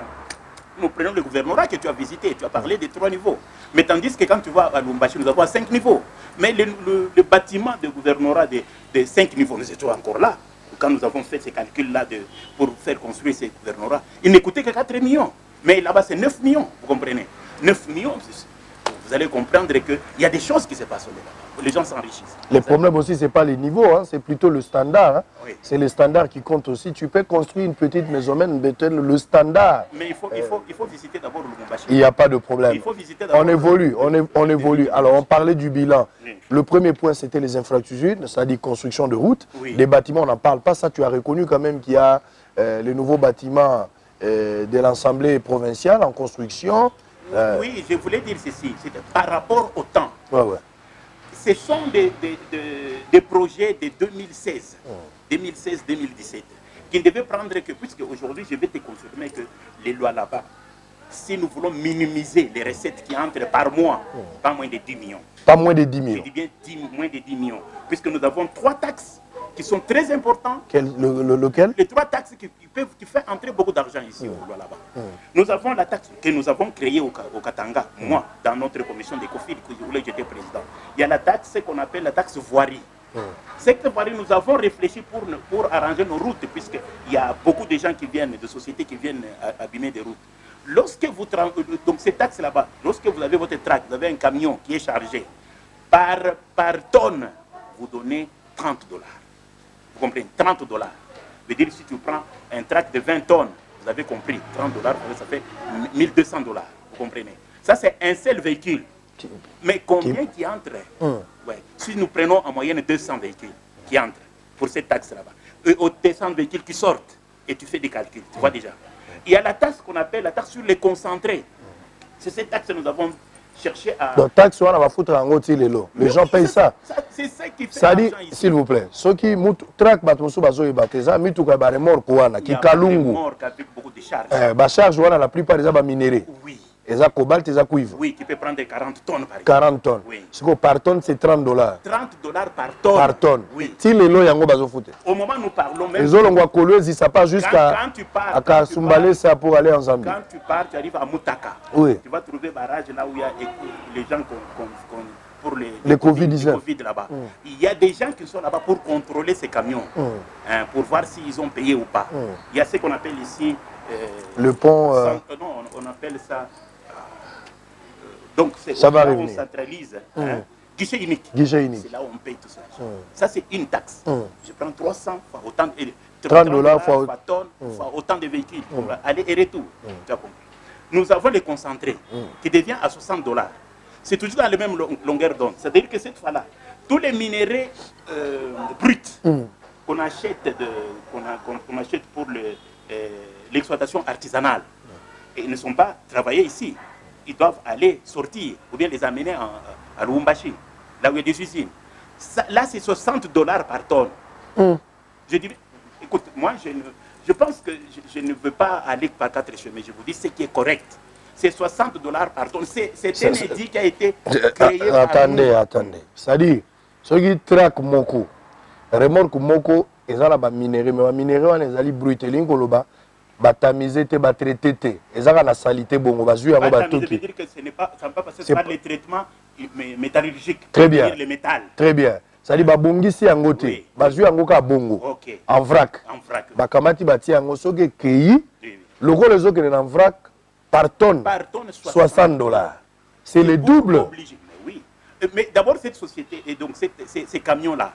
nous prenons le gouvernorat que tu as visité, tu as parlé des 3 niveaux. Mais tandis que quand tu vas à Lumbashi, nous avons 5 niveaux. Mais le bâtiment de gouvernorat de 5 niveaux, nous étions encore là. Quand nous avons fait ces calculs-là pour faire construire ces gouvernorats, il ne coûtait que 4 millions. Mais là-bas, c'est 9 millions, vous comprenez? 9 millions, vous allez comprendre qu'il y a des choses qui se passent là-bas. Les gens s'enrichissent. Le problème aussi, ce n'est pas les niveaux, hein, c'est plutôt le standard. Hein. Oui. C'est le standard qui compte aussi. Tu peux construire une petite maison, même le standard. Mais il faut visiter d'abord le Lubumbashi. Il n'y a pas de problème. Il faut visiter on évolue, on évolue. Alors, on parlait du bilan. Oui. Le premier point, c'était les infrastructures, c'est-à-dire construction de routes. Oui. Les bâtiments, on n'en parle pas. Ça, tu as reconnu quand même qu'il y a les nouveaux bâtiments de l'Assemblée provinciale en construction. Oui, je voulais dire ceci. C'est par rapport au temps. Ouais. Ce sont des projets de 2016, 2016-2017, qui devaient prendre que, puisque aujourd'hui je vais te confirmer que les lois là-bas, si nous voulons minimiser les recettes qui entrent par mois, pas moins de 10 millions. Pas moins de 10 millions. Je dis bien moins de 10 millions, puisque nous avons 3 taxes qui sont très importantes. Lequel? Les 3 taxes qui font entrer beaucoup d'argent ici au loi là-bas. Nous avons la taxe que nous avons créée au Katanga, moi, dans notre commission des COFID, où j'étais président. Il y a la taxe qu'on appelle la taxe voirie. Cette voirie, nous avons réfléchi pour arranger nos routes, puisqu'il y a beaucoup de gens qui viennent, de sociétés qui viennent abîmer des routes. Lorsque vous donc cette taxe là-bas, lorsque vous avez votre tract, vous avez un camion qui est chargé, par tonne, vous donnez $30. Vous comprenez? $30. veut dire si tu prends un tract de 20 tonnes, vous avez compris, $30, ça fait $1200. Vous comprenez? Ça, c'est un seul véhicule. Mais combien qui entre? Ouais. Si nous prenons en moyenne 200 véhicules qui entrent pour cette taxe là-bas, et aux 200 véhicules qui sortent, et tu fais des calculs, tu vois déjà. Il y a la taxe qu'on appelle la taxe sur les concentrés. C'est cette taxe que nous avons cherché à... Donc, taxe, on va foutre en gros les gens payent ça. C'est ça qui fait ça dit, s'il vous plaît, ceux qui traquent Batmousou Bazo et Bateza, Mitouka Baremor Kouana, qui Kalungu. Mort avec beaucoup de charges. Charge, la plupart des minéraux. Oui. Et ça, cobalt, et ça, cuivre. Oui, qui peut prendre 40 tonnes par exemple. 40 tonnes. Oui. Ce que par tonne, c'est $30. $30 par tonne. Par tonne. Oui. Si les lois yango bazo foute. Au moment où nous parlons même. Les olongwa kolwezi, ça part jusqu'à Kasumbale, ça pour aller en Zambie. Quand tu pars, tu arrives à Moutaka. Oui. Tu vas trouver barrage là où il y a les gens pour les Covid-19 là-bas. Il y a des gens qui sont là-bas pour contrôler ces camions, pour voir s'ils ont payé ou pas. Il y a ce qu'on appelle ici le pont. Non, on appelle ça. Donc, ça va on centralise Guichet unique. Guichet unique. C'est là où on paye tout ça. Ça, c'est une taxe. Je prends 300 fois autant de... 30 $ fois tonne, fois autant de véhicules pour aller et retour. Tu as compris. Nous avons les concentrés qui devient à 60 $. C'est toujours dans la même longueur d'onde. C'est-à-dire que cette fois-là, tous les minéraux bruts qu'on achète, qu'on achète pour l'exploitation artisanale, et ils ne sont pas travaillés ici. Ils doivent aller sortir ou bien les amener à Lubumbashi, là où il y a des usines. Ça, là, c'est 60 $ par tonne. Je dis, écoute, moi, je pense que je ne veux pas aller par 4 chemins. Je vous dis ce qui est correct. C'est 60 $ par tonne. C'est un édit qui a été créé par nous. Attendez. C'est-à-dire, ceux qui traquent Moko, remorque Moko, ils ont la minéraux, mais les minéraux, ils ont les bruits, ils ont batamisé, traité, ils ont la salité, bon, on va jouer à batamisé. Ça veut dire que ça ne va pas passer par les traitements métallurgiques. Très bien. Le métal. Très bien. C'est-à-dire babongisi yango te bazwi yango ka bongo en vrac bakamati bati yango soki ekei lokola ezokende na vrac par tonne 60 $. C'est le double. Obligé. Mais oui. Mais d'abord cette société et donc ces camions là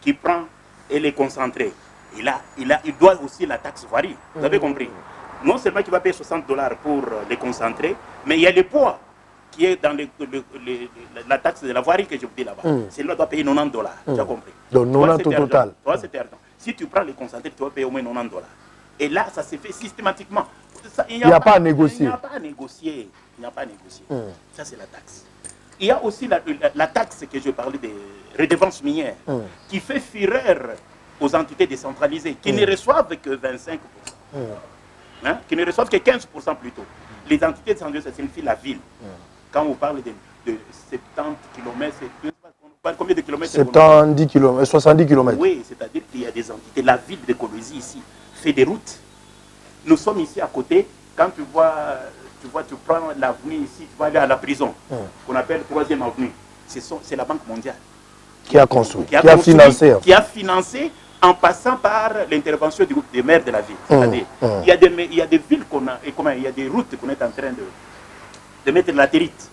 qui prend et les concentrés, il doit aussi la taxe voirie. Vous avez compris? Non seulement qu'il va payer 60 $ pour les concentrés, mais il y a le poids qui est dans la taxe de la voirie que je vous dis là-bas. Celui-là doit payer 90 $. Tu as compris? Donc 90 au total. Toi, c'est argent. Si tu prends les concentrés, tu vas payer au moins 90 $. Et là, ça se fait systématiquement. Il n'y a pas à négocier. Il n'y a pas à négocier. Il n'y a pas à négocier. Ça, c'est la taxe. Il y a aussi la taxe que je parlais des redevances minières qui fait fureur aux entités décentralisées qui ne reçoivent que 25%. Qui ne reçoivent que 15% plutôt. Les entités décentralisées, ça signifie la ville. Quand on parle de 70 km, combien de kilomètres? 70 km, 70 km. Oui, c'est-à-dire qu'il y a des entités. La ville de Kolwezi ici fait des routes. Nous sommes ici à côté. Quand tu prends l'avenue ici, tu vas aller à la prison, qu'on appelle 3e avenue. C'est la Banque mondiale qui a construit, qui a financé. Qui a financé en passant par l'intervention du groupe des maires de la ville. C'est-à-dire, il y a des villes il y a des routes qu'on est en train de mettre de la territe.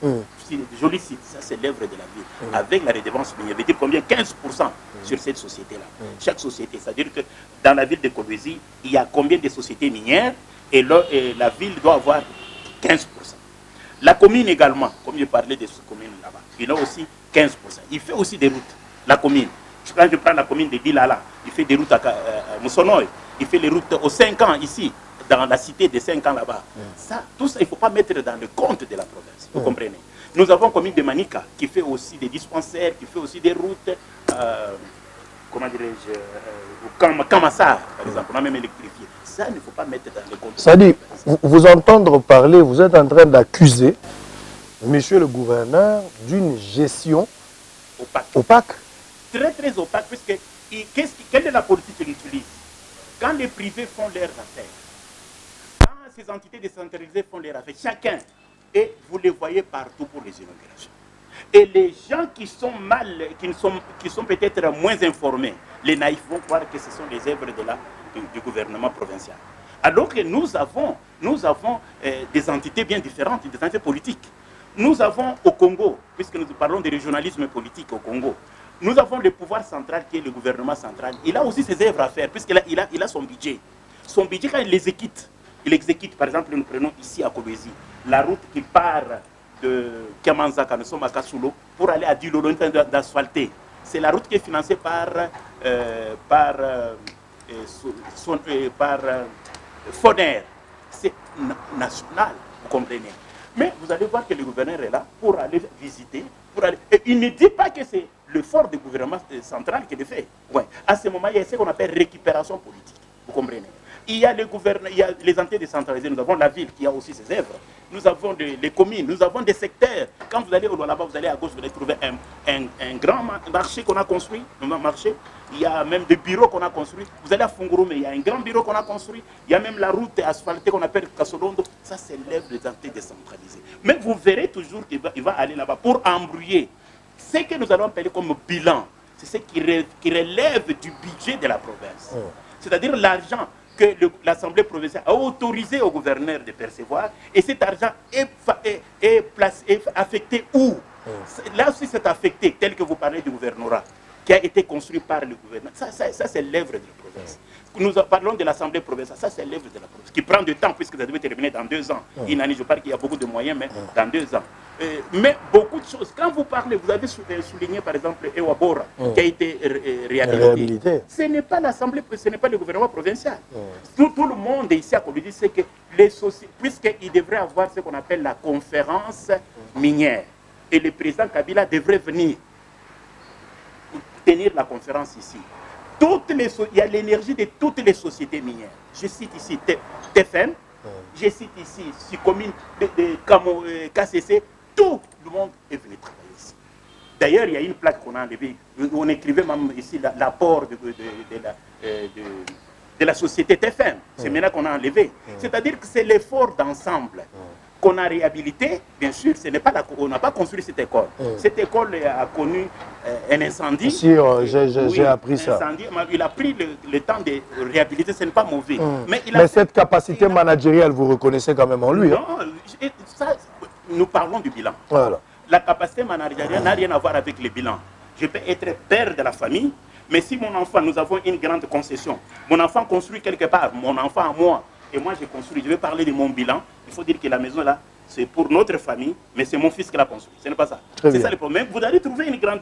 Des jolis sites, ça c'est l'œuvre de la ville. Avec la redevance minière, veut dire combien? 15% sur cette société-là. Chaque société, c'est-à-dire que dans la ville de Kolwezi, il y a combien de sociétés minières et la ville doit avoir 15%. La commune également, comme je parlais de cette commune là-bas, il a aussi 15%. Il fait aussi des routes, la commune. Quand je prends la commune de Dilala, il fait des routes à Moussonoy, il fait les routes aux 5 ans ici, dans la cité des 5 ans là-bas. Ça, tout ça, il ne faut pas mettre dans le compte de la province. Vous comprenez? Nous avons commune de Manika qui fait aussi des dispensaires, qui fait aussi des routes, comment dirais-je, Kamassar, par exemple, on a même électrifié. Ça, il ne faut pas mettre dans le compte. Ça dit, vous entendre parler, vous êtes en train d'accuser monsieur le gouverneur d'une gestion opaque. Très, très opaque, puisque quelle est la politique qu'il utilise? Quand les privés font leurs affaires, quand ces entités décentralisées font leurs affaires, chacun, et vous les voyez partout pour les inaugurations. Et les gens qui sont qui sont peut-être moins informés, les naïfs vont croire que ce sont les œuvres du gouvernement provincial. Alors que nous avons des entités bien différentes, des entités politiques. Nous avons au Congo, puisque nous parlons de régionalisme politique au Congo, nous avons le pouvoir central qui est le gouvernement central. Il a aussi ses œuvres à faire, puisqu'il a son budget. Son budget, quand il les exécute, par exemple, nous prenons ici à Kolwezi, la route qui part de Kiamanzaka, nous sommes à Kasulo, pour aller à Dilolo, d'asphalter. C'est la route qui est financée par Foner. C'est national, vous comprenez. Mais vous allez voir que le gouverneur est là pour aller visiter, et il ne dit pas que c'est le fort du gouvernement central qui le fait. Ouais. À ce moment, il y a ce qu'on appelle récupération politique. Vous comprenez? Il y a les entités décentralisées, nous avons la ville qui a aussi ses œuvres, nous avons les communes, nous avons des secteurs. Quand vous allez au Lualaba, vous allez à gauche, vous allez trouver un grand marché qu'on a construit, il y a même des bureaux qu'on a construits. Vous allez à Fungurume, il y a un grand bureau qu'on a construit, il y a même la route asphaltée qu'on appelle Kasolondo. Ça, c'est l'œuvre des entités décentralisées. Mais vous verrez toujours qu'il va aller là-bas pour embrouiller. Ce que nous allons appeler comme bilan, c'est ce qui relève du budget de la province. C'est-à-dire l'argent que l'Assemblée provinciale a autorisé au gouverneur de percevoir, et cet argent est affecté où? Là aussi c'est affecté, tel que vous parlez du gouvernorat, qui a été construit par le gouvernement. Ça c'est l'œuvre de la province. Nous parlons de l'Assemblée provinciale, ça c'est l'œuvre de la province, qui prend du temps puisque ça devait terminer dans 2 ans. Je parle qu'il y a beaucoup de moyens, mais dans 2 ans. Mais beaucoup de choses. Quand vous parlez, vous avez souligné par exemple Ewabora, qui a été réhabilité. Ce n'est pas l'Assemblée, ce n'est pas le gouvernement provincial. Tout le monde ici à Kolwezi sait que les sociétés, puisqu'il devrait avoir ce qu'on appelle la conférence minière, et le président Kabila devrait venir tenir la conférence ici. Il y a l'énergie de toutes les sociétés minières. Je cite ici TFM, je cite ici Sucomine, KCC, tout le monde est venu travailler ici. D'ailleurs, il y a une plaque qu'on a enlevée, on écrivait même ici l'apport de la société TFM. C'est maintenant qu'on a enlevé. C'est-à-dire que c'est l'effort d'ensemble qu'on a réhabilité. Bien sûr, on n'a pas construit cette école. Cette école a connu un incendie. Si, j'ai appris ça. Il a pris le temps de réhabiliter, ce n'est pas mauvais. Mais cette capacité managériale, vous reconnaissez quand même en lui. Non, ça, nous parlons du bilan. Voilà. La capacité managériale n'a rien à voir avec le bilan. Je peux être père de la famille, mais si mon enfant, nous avons une grande concession, mon enfant construit quelque part, mon enfant à moi, et moi j'ai construit, je vais parler de mon bilan, il faut dire que la maison là, c'est pour notre famille, mais c'est mon fils qui l'a construit. Ce n'est pas ça. C'est ça le problème. Vous allez trouver une grande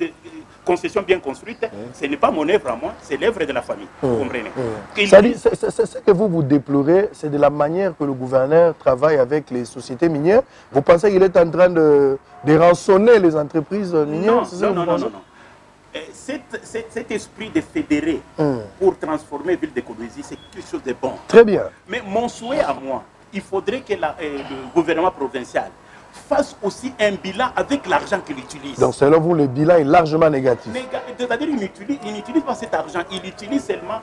concession bien construite, ce n'est pas mon œuvre à moi, c'est l'œuvre de la famille. Vous comprenez? Ce que vous déplorez, c'est de la manière que le gouverneur travaille avec les sociétés minières. Vous pensez qu'il est en train de rançonner les entreprises minières? Non. Cet esprit de fédérer pour transformer Ville de Kolwezi, c'est quelque chose de bon. Très bien. Mais mon souhait à moi, il faudrait que le gouvernement provincial fasse aussi un bilan avec l'argent qu'il utilise. Donc selon vous, le bilan est largement négatif. C'est-à-dire qu'il n'utilise pas cet argent, il utilise seulement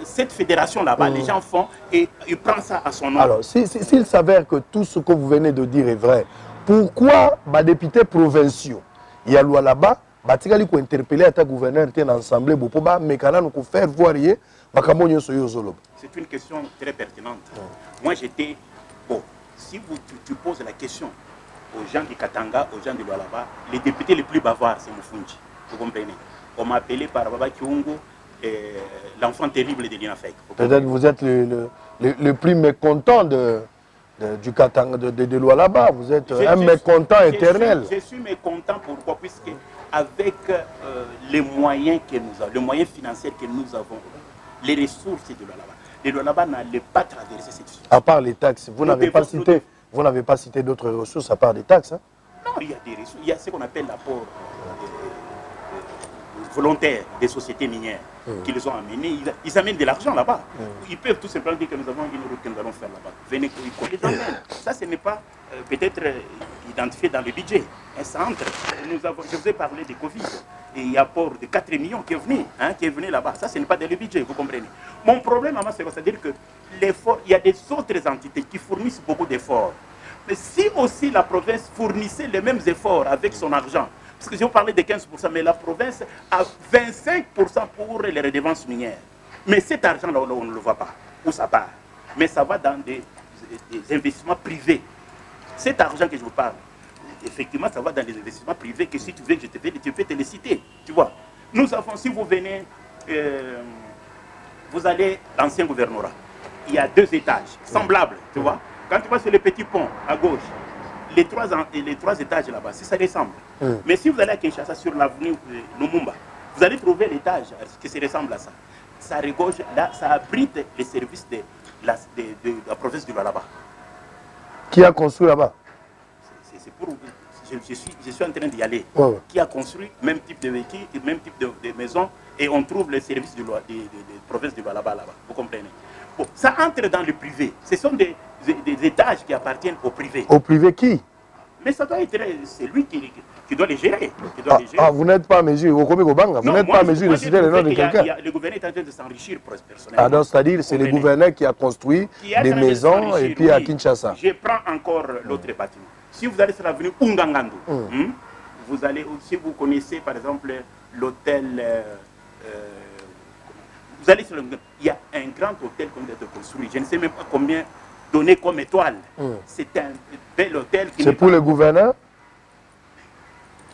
cette fédération là-bas. Les gens font et il prend ça à son nom. Alors, s'il s'avère que tout ce que vous venez de dire est vrai, pourquoi les députés provinciaux, il y a loi là-bas, batikali ko interpeller à ta gouverneur t'es l'assemblée pour pas mécana nous faire voir rien makamonyo soyo zoloba. C'est une question très pertinente. Moi j'étais bon, si tu poses la question aux gens du Katanga, aux gens de Lualaba, les députés les plus bavards c'est Mufunji. Vous comprenez? On m'a appelé par Baba Kiungo l'enfant terrible de l'INAFEC. Peut-être vous êtes le plus mécontent du Katanga de Lualaba, vous êtes un mécontent éternel. Je suis mécontent pourquoi? Puisque avec les moyens que nous avons, les moyens financiers que nous avons, les ressources de Lualaba. Les Lualaba n'allaient pas traverser cette situation. À part les taxes, vous n'avez pas cité d'autres ressources à part des taxes. Hein? Non, il y a des ressources. Il y a ce qu'on appelle l'apport volontaire des sociétés minières qui les ont amenés. Ils amènent de l'argent là-bas. Ils peuvent tout simplement dire que nous avons une route que nous allons faire là-bas. Venez, ils les amènent. Ça, ce n'est pas peut-être identifié dans le budget. Un centre. Je vous ai parlé de Covid. Et il y a apport de 4 millions qui est venu là-bas. Ça, ce n'est pas dans le budget, vous comprenez. Mon problème, c'est-à-dire que l'effort, il y a des autres entités qui fournissent beaucoup d'efforts. Mais si aussi la province fournissait les mêmes efforts avec son argent, parce que je vous parlais de 15%, mais la province a 25% pour les redevances minières. Mais cet argent-là, on ne le voit pas. Où ça part? Mais ça va dans des investissements privés. Cet argent que je vous parle, effectivement, ça va dans les investissements privés que si tu veux, je peux te les citer. Tu vois, nous avons, si vous venez, vous allez à l'ancien gouvernorat. Il y a 2 étages, semblables, tu vois. Quand tu vas sur le petit pont à gauche, les trois étages là-bas, ça ressemble. Mais si vous allez à Kinshasa sur l'avenue Lumumba, vous allez trouver l'étage qui se ressemble à ça. Ça regorge, là, ça abrite les services de la province du Lualaba. Qui a construit là-bas? C'est pour je suis en train d'y aller. Qui a construit même type de véhicule, même type de maison, et on trouve les services de province du Lualaba là-bas. Vous comprenez? Bon, ça entre dans le privé. Ce sont des étages qui appartiennent au privé. Au privé qui? Mais ça doit être, c'est lui qui doit les gérer. Vous n'êtes pas à mesure, vous n'êtes pas à mesure de citer le nom de quelqu'un. Le gouverneur est en train de s'enrichir personnellement. Donc c'est-à-dire c'est le gouverneur qui a construit des maisons et puis à Kinshasa. Je prends encore l'autre bâtiment. Si vous allez sur l'avenue Ungangandu, vous allez, si vous connaissez par exemple l'hôtel, vous allez sur il y a un grand hôtel qui vient d'être construit. Je ne sais même pas combien donné comme étoile. C'est un bel hôtel. C'est pour le gouverneur?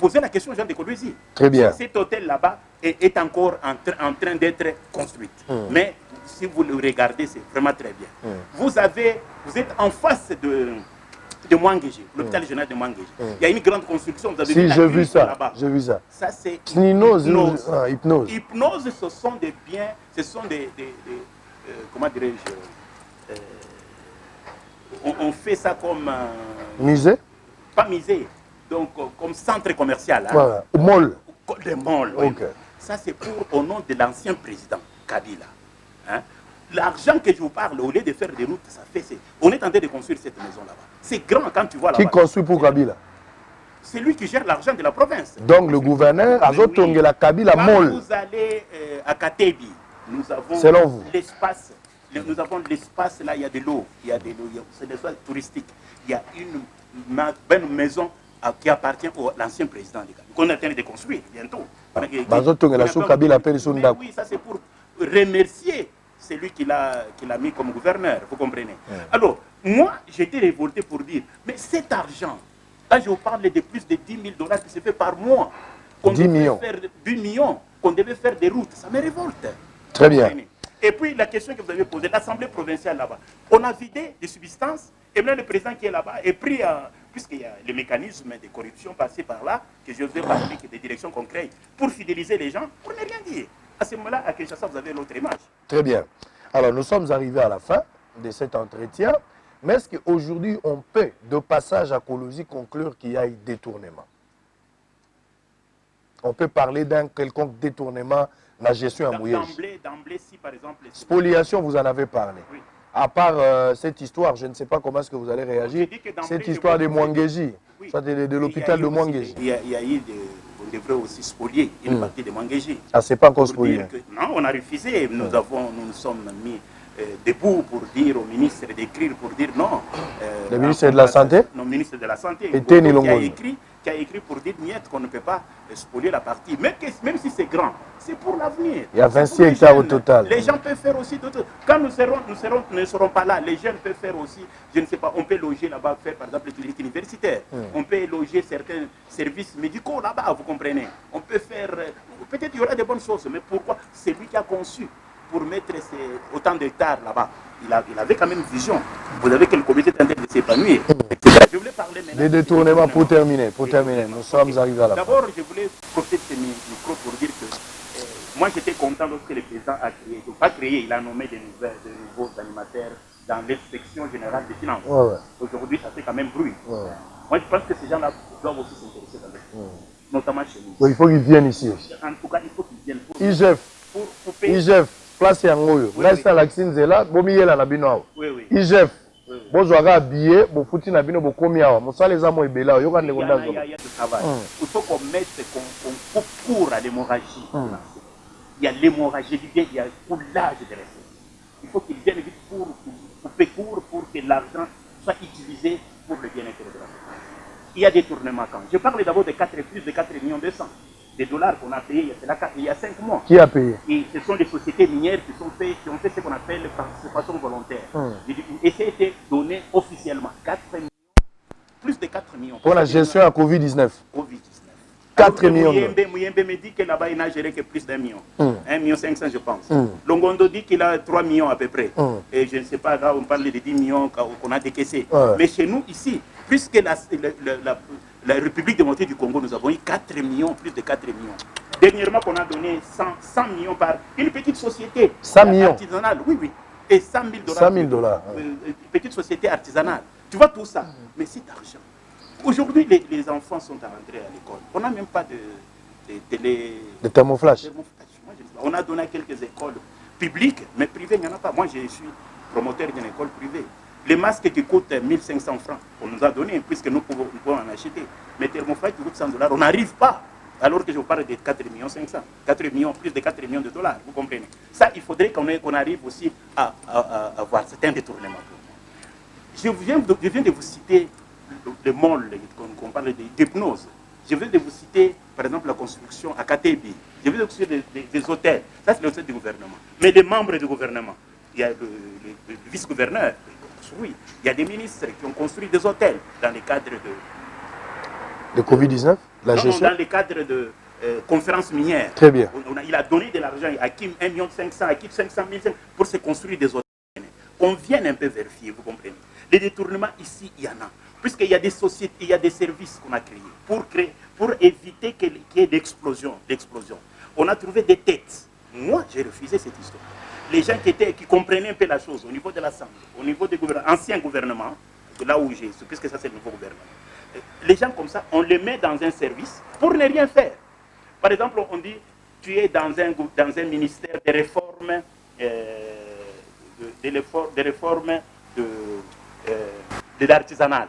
Posez la question aux gens de Kolwezi. Très bien. Cet hôtel là-bas est encore en train d'être construit. Mais si vous le regardez, c'est vraiment très bien. Vous êtes en face de Mwangeji, l'hôpital régional de Mwangeji. Il y a une grande construction. Vous avez vu j'ai vu ça. là-bas. J'ai vu ça. Ça, c'est hypnose. Hypnose, ce sont des biens, ce sont des comment dirais-je, on fait ça comme... musée? Pas musée, donc comme centre commercial. Hein. Voilà. Mall. Des malls, oui. Okay. Ça, c'est au nom de l'ancien président Kabila. Hein? L'argent que je vous parle, au lieu de faire des routes, ça fait... On est en train de construire cette maison là-bas. C'est grand quand tu vois là-bas. Qui construit pour Kabila? C'est lui qui gère l'argent de la province. Donc le gouverneur a zotongue la Kabila Mall. Quand vous allez à Katebi, nous avons selon vous l'espace. Nous avons l'espace là, il y a de l'eau. C'est des espaces touristiques. Il y a une maison qui appartient à l'ancien président de Kabila, qu'on est en train de construire bientôt. Oui, ça c'est pour remercier celui qui l'a mis comme gouverneur, vous comprenez. Alors, moi, j'étais révolté pour dire, mais cet argent, là je vous parle de plus de 10 000 $ qui se fait par mois, 10 millions, qu'on devait faire des routes, ça me révolte. Très bien. Et puis la question que vous avez posée, l'Assemblée provinciale là-bas, on a vidé des substances, et maintenant le président qui est là-bas est pris, puisqu'il y a le mécanisme de corruption passé par là, que je vous ai parlé, des directions concrètes, pour fidéliser les gens, pour ne rien dire. À ce moment-là, à Kinshasa, vous avez l'autre image. Très bien. Alors, nous sommes arrivés à la fin de cet entretien, mais est-ce qu'aujourd'hui, on peut, de passage à Kolwezi, conclure qu'il y a eu détournement? On peut parler d'un quelconque détournement de la gestion à Mouyej. D'emblée, si par exemple... Spoliation, vous en avez parlé. Oui. À part cette histoire, je ne sais pas comment est-ce que vous allez réagir, cette histoire de Mwangeji, oui. Soit de l'hôpital de Mwangeji. Il y a eu on devrait aussi spolier une partie de Mwangeji. Ah, c'est pas encore spolié. Non, on a refusé. Nous nous sommes mis debout pour dire au ministre d'écrire, pour dire non. Le ministre de la Santé? Non, ministre de la Santé. Qui a écrit pour dire niet qu'on ne peut pas spolier la partie. Même si c'est grand, c'est pour l'avenir. Il y a 26 hectares au total. Les gens peuvent faire aussi d'autres. Quand nous ne serons pas là, les jeunes peuvent faire aussi, je ne sais pas, on peut loger là-bas, faire par exemple les cliniques universitaires. On peut loger certains services médicaux là-bas, vous comprenez. On peut faire, peut-être il y aura des bonnes choses, mais pourquoi? C'est lui qui a conçu pour mettre autant d'hectares là-bas. Il avait quand même une vision. Vous avez que le comité est en train de s'épanouir. Je voulais parler maintenant. Des détournements pour terminer. Nous sommes arrivés à la fin. D'abord, je voulais profiter de ce micro pour dire que moi j'étais content lorsque le président a créé, pas créé, il a nommé de nouveaux animateurs dans l'inspection générale des finances. Aujourd'hui, ça fait quand même bruit. Moi, je pense que ces gens-là doivent aussi s'intéresser dans le notamment chez nous. Il faut qu'ils viennent ici. En tout cas, il faut qu'ils viennent. IGF. Place yangoyo. Reste à l'accine zela, bomi yela na bino. Oui. IGF. Bozwaka billet, bofuti na bino bokomi awa. Mosala eza mo ebela yoka ndeko ndazo. Il y a du travail. Il faut qu'on mette qu'on coupe court à l'hémorragie. Il y a l'hémorragie du bien, il y a le coulage des recettes. Il faut qu'ils viennent vite pour couper court pour que l'argent soit utilisé pour le bien-être de la société. Il y a des tournements quand. Je parle d'abord de plus de 4 millions $200 qu'on a payé il y a 5 mois. Qui a payé? Et ce sont des sociétés minières qui ont fait ce qu'on appelle participation volontaire. Et ça a été donné officiellement. 4 millions, plus de 4 millions. Pour la gestion à Covid-19. 4 millions. Mouyembe me dit que là-bas, il n'a géré que plus d'1 million. 1,5 million, je pense. Longondo dit qu'il a 3 millions à peu près. Et je ne sais pas, là, on parle de 10 millions qu'on a décaissés. Mais chez nous, ici, puisque la République démocratique du Congo, nous avons eu 4 millions, plus de 4 millions. Dernièrement, on a donné 100 millions par une petite société 100 millions artisanale. Oui. Et 100 000 $. 100 000 $. Petite société artisanale. Tu vois tout ça. Mais cet argent. Aujourd'hui, les enfants sont à rentrer à l'école. On n'a même pas de télé. De thermoflash. On a donné à quelques écoles publiques, mais privées, il n'y en a pas. Moi, je suis promoteur d'une école privée. Les masques qui coûtent 1 500 francs, on nous a donné, puisque nous pouvons en acheter. Mais thermoflash qui coûte 100 $, on n'arrive pas. Alors que je vous parle de 4 millions 500, 4 millions, plus de 4 millions de $, vous comprenez. Ça, il faudrait qu'on arrive aussi à voir certains détournements. Je viens de vous citer le mall, qu'on parle d'hypnose. Je viens de vous citer, par exemple, la construction à Katebi. Je viens de vous citer des hôtels. Ça, c'est le hôtel du gouvernement. Mais des membres du gouvernement. il y a le vice-gouverneur qui construit. Il y a des ministres qui ont construit des hôtels dans les cadres de Covid-19, la gestion. Dans les cadres de conférences minières. Très bien. Il a donné de l'argent à Kim 1,5 million, à Kim 500 000 pour se construire des hôtels. On vient un peu vérifier, vous comprenez. Les détournements ici, il y en a. Puisqu'il y a des sociétés, il y a des services qu'on a créés pour éviter qu'il y ait d'explosion. On a trouvé des têtes. Moi, j'ai refusé cette histoire. Les gens qui comprenaient un peu la chose au niveau de l'Assemblée, au niveau des anciens gouvernements, là où j'ai, puisque ça c'est le nouveau gouvernement, les gens comme ça, on les met dans un service pour ne rien faire. Par exemple, on dit, tu es dans un ministère de réformes, de l'artisanal.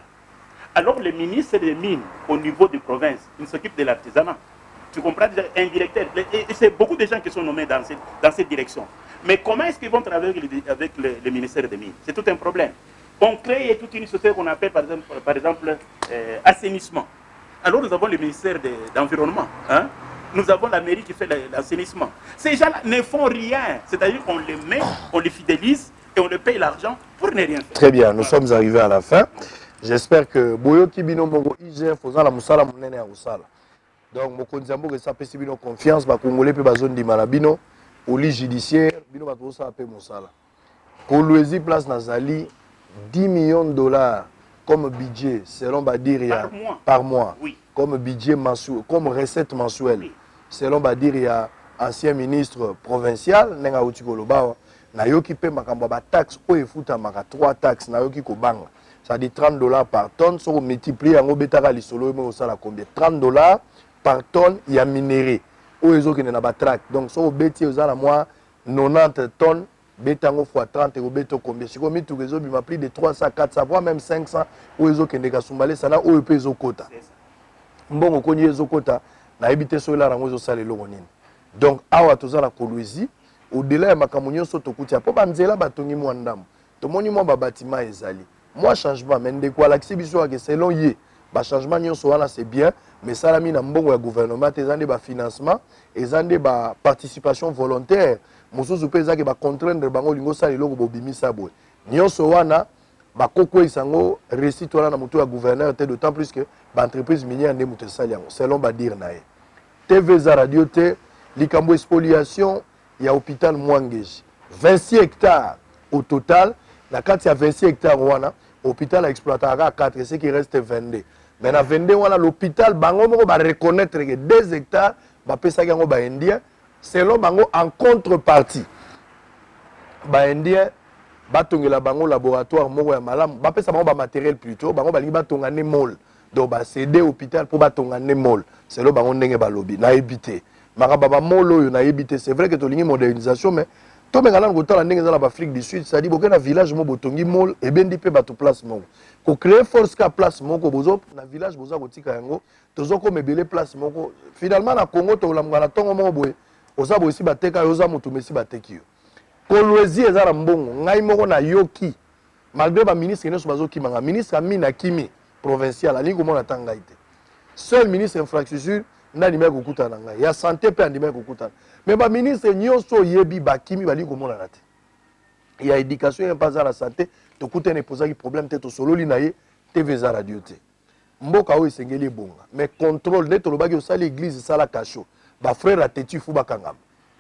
Alors les ministres des mines au niveau des provinces, ils s'occupent de l'artisanat. Tu comprends déjà, un directeur, et c'est beaucoup de gens qui sont nommés dans cette direction. Mais comment est-ce qu'ils vont travailler avec le ministère des mines? C'est tout un problème. On crée toute une société qu'on appelle par exemple assainissement. Alors nous avons le ministère de l'environnement. Hein? Nous avons la mairie qui fait l'assainissement. Ces gens-là ne font rien. C'est-à-dire qu'on les met, on les fidélise et on les paye l'argent pour ne rien faire. Très bien, nous sommes arrivés à la fin. J'espère que Boyo Kibino Mongo IGF faisant la Moussala Mounene à Moussala. Donc, Mokonzambo que ça peut si bino confiance, ba Congolais peut bazone di Malabino, au lit judiciaire, bino ba ça peut Moussala. Kolwezi place Nazali, 10 millions de dollars comme budget, selon Badiria, par mois. Oui. Comme budget mensuel, comme recette mensuelle. Oui. Selon Badiria, ancien ministre provincial, Nenga Utikoloba, Nayoki pe makambo ba taxe, o efuta maka 3 taxes, Nayoki Kobanga. Ça dit $30 par tonne, si on multiplie en obétara l'isolo, ça la combien? $30 par tonne, il y a minéré. Ou ils ont qui n'a pas track. Donc, si on bêtit aux à moi 90 tonnes, bétango fois 30 et au béto combien? Si on met tout réseau, il m'a pris de 300, 400, voire même 500, ou ils ont qui n'a soumballé, ça n'a ou peu les quota. Bon, on connaît les quota, n'a habité sur la rango au salé l'oronine. Donc, awa tous à la Kolwezi, au-delà de ma camonio sotokutia, pour banzela batongi mwandam, to moni mo ba bâtiment ezali. Moi, changement, mais de quoi l'activité que selon yé, bah changement c'est bien, mais ça la mis dans bon gouvernement, ils ont des financement, ils ont des participation volontaire. Mousou soupe ça que bah contraindre bango lingo ça lelo bobimi ça boy. Nyonso wana ba koko isango récit wana na mutu ya gouverneur te d'autant plus que ba entreprise minière ne mutu sali yango selon ba dire nae. TV za radio te likambo spoliation ya hôpital Mwangeji. 26 hectares au total. La carte, il y a 26 hectares. L'hôpital a exploité à 4, ce qui reste 22. Mais dans 22, l'hôpital va reconnaître que 2 hectares, indien, selon bango en contrepartie. Indien, il bango laboratoire, matériel plutôt, mol. Donc, céder l'hôpital pour mol. Selon bango ndenge balobi, na habité. C'est vrai que tu as une modernisation, mais tout le monde en Afrique du Sud, c'est-à-dire que dans le village, il mol et bien dit que tu place mon. Pour créer force qu'à place mon, dans le village, tu as comme belle place mon. Finalement, dans Congo, tu as la tongo mon boy. Oza bo ici bateka, oza moto mesi bateki. Kolwezi ezala mbongo, ngai moko na yoki. Malgré ba ministre ne so bazoki manga, ministre Amina Kimi provincial, ali ko mona tanga ite. Seul ministre infrastructure nani me kokuta na ngai. Ya santé pe andime kokuta. Mais ba ministre nyonso yebi ba Kimi bali ko mona nate. Ya éducation et pas à la santé, to kuta ne posa ki problème te to solo li na ye TV za radio te. Mboka o esengeli bonga, mais contrôle ne to lobaki osali église sala kacho. Ba frère ateti fu bakangam.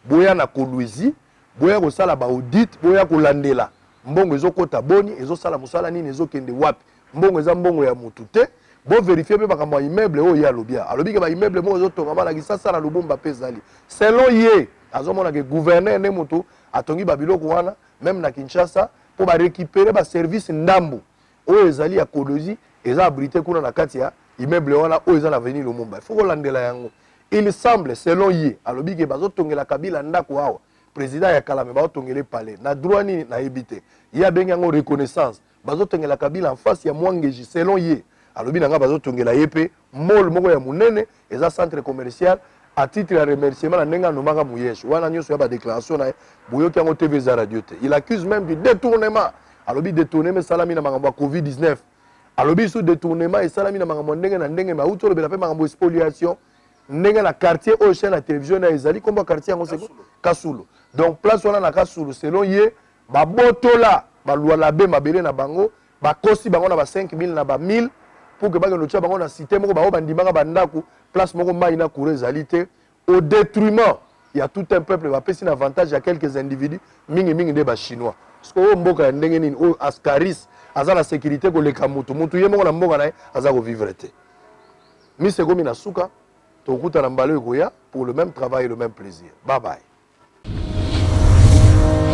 Boya na Kolwezi, boya ko sala ba audit, boya ko landela. Mbongo ezokota boni, ezosala musala nini ezokende wapi. Mbongo eza mbongo ya mutu te. Bo vérifier pe bakamba immeuble o ya lobia. Alobi ke ba immeuble mo ezotonga bana ki sasa na lubumba pezali. Selon ye, azomona ke gouverneur ne mutu atongi ba biloko wana même na Kinshasa pour ba récupérer ba service ndambu. O ezali ya Kolwezi, eza abrité kuna na kati ya immeuble wana o eza na avenue Lumumba. Il faut ko landela yango. Il semble, selon Yé, alobi ke bazo tongela Kabila ndako awa, président ya Kalame bazo tongele palais, na droit ni na ebité. Ya bengi yango reconnaissance, bazo tongela Kabila en face ya Mwangeji, selon Yé, alobi nanga bazo tongela yepe, mall moko ya munene, eza centre commercial, à titre de remerciement na nenga nomanga muyesh. Wana nyoso ya ba déclaration na buyoki yango TV za radio te. Il accuse même du détournement. Alobi détournement salami na makambo Covid-19. Alobi sous détournement et salami na makambo ndenge na ndenge ma uto lobela pe makambo spoliation. Ndenge na quartier au chaîne la télévision na ezali comme quartier yango c'est Kasulo. Donc place wana na Kasulo selon Yé babotola balwa la be mabele na bango bakosi bango na ba 5000 na ba 1000 pour que bango lotia bango na cité moko bao bandimanga bandaku place moko mai na coureur zalité au détriment il y a tout un peuple va passer un avantage à quelques individus mingi de ba chinois parce que mboka ndenge nini o askaris aza la sécurité ko leka mutu ye moko na mboka na aza ko vivre te mi se komi na suka to kuta na mbalo ekoya pour le même travail et le même plaisir. Bye bye.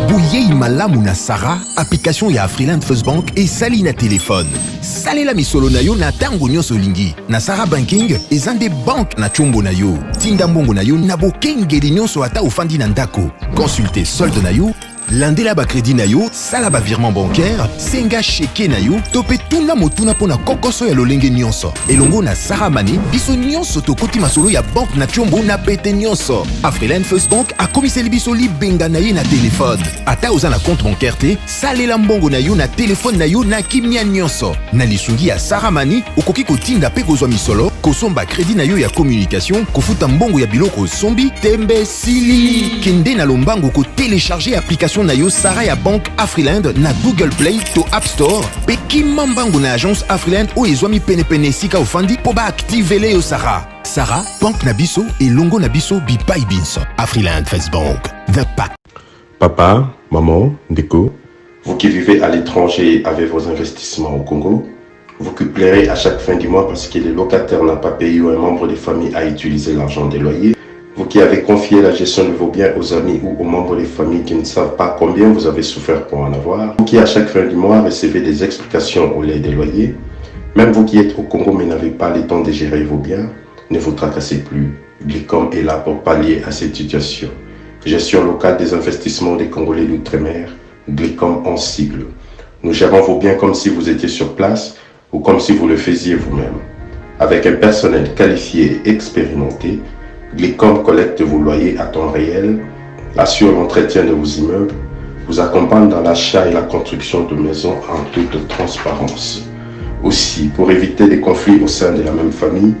Bouyei malamu na Sarah, application ya Afriland First Bank et sali na téléphone. Salela misolo na yo na tango nyonso lingi. Na Sarah Banking, ezande banque na chombo na yo. Tinda mbongo na yo na bokengeli nyonso ata ofandi na ndako. Consultez solde na yo, landela ba crédit na yo, sala ba virement bancaire, senga cheke na yo, tope tuna motuna pona kokoso ya lolenge nyonso. Elongo na Sarah Money, biso nyonso tokoti masolo ya banque na chombo na pete nyonso. Afriland First Bank a komiseli biso libenga na ye na téléphone. Ata oza na compte bancaire te, salela mbongo na yo na téléphone na yo na kimia nyonso. Na lisungi ya Sarah Money, okoki kotinda pe kozwa misolo, kosomba crédit na yo ya communication, kofuta mbongo ya biloko sombi, tembe sili. Kende na lombango ko télécharger application na yo Sarah ya Banque Afriland na Google Play to App Store pe kimambango na agence Afriland o ezwami pene sika ofandi po ba activele yo Sarah. Sarah, Banque na biso et longo na biso bipai binso. Afriland First Bank, the pack. Papa, maman, Ndeko, vous qui vivez à l'étranger avec vos investissements au Congo, vous qui pleurez à chaque fin du mois parce que les locataires n'ont pas payé ou un membre de famille a utilisé l'argent des loyers, vous qui avez confié la gestion de vos biens aux amis ou aux membres des familles qui ne savent pas combien vous avez souffert pour en avoir, vous qui à chaque fin du mois recevez des explications au lait des loyers, même vous qui êtes au Congo mais n'avez pas le temps de gérer vos biens, ne vous tracassez plus. Glicom est là pour pallier à cette situation. Gestion locale des investissements des Congolais d'outre-mer, Glicom en sigle. Nous gérons vos biens comme si vous étiez sur place ou comme si vous le faisiez vous-même. Avec un personnel qualifié et expérimenté, Glicom collecte vos loyers à temps réel, assure l'entretien de vos immeubles, vous accompagne dans l'achat et la construction de maisons en toute transparence. Aussi, pour éviter des conflits au sein de la même famille,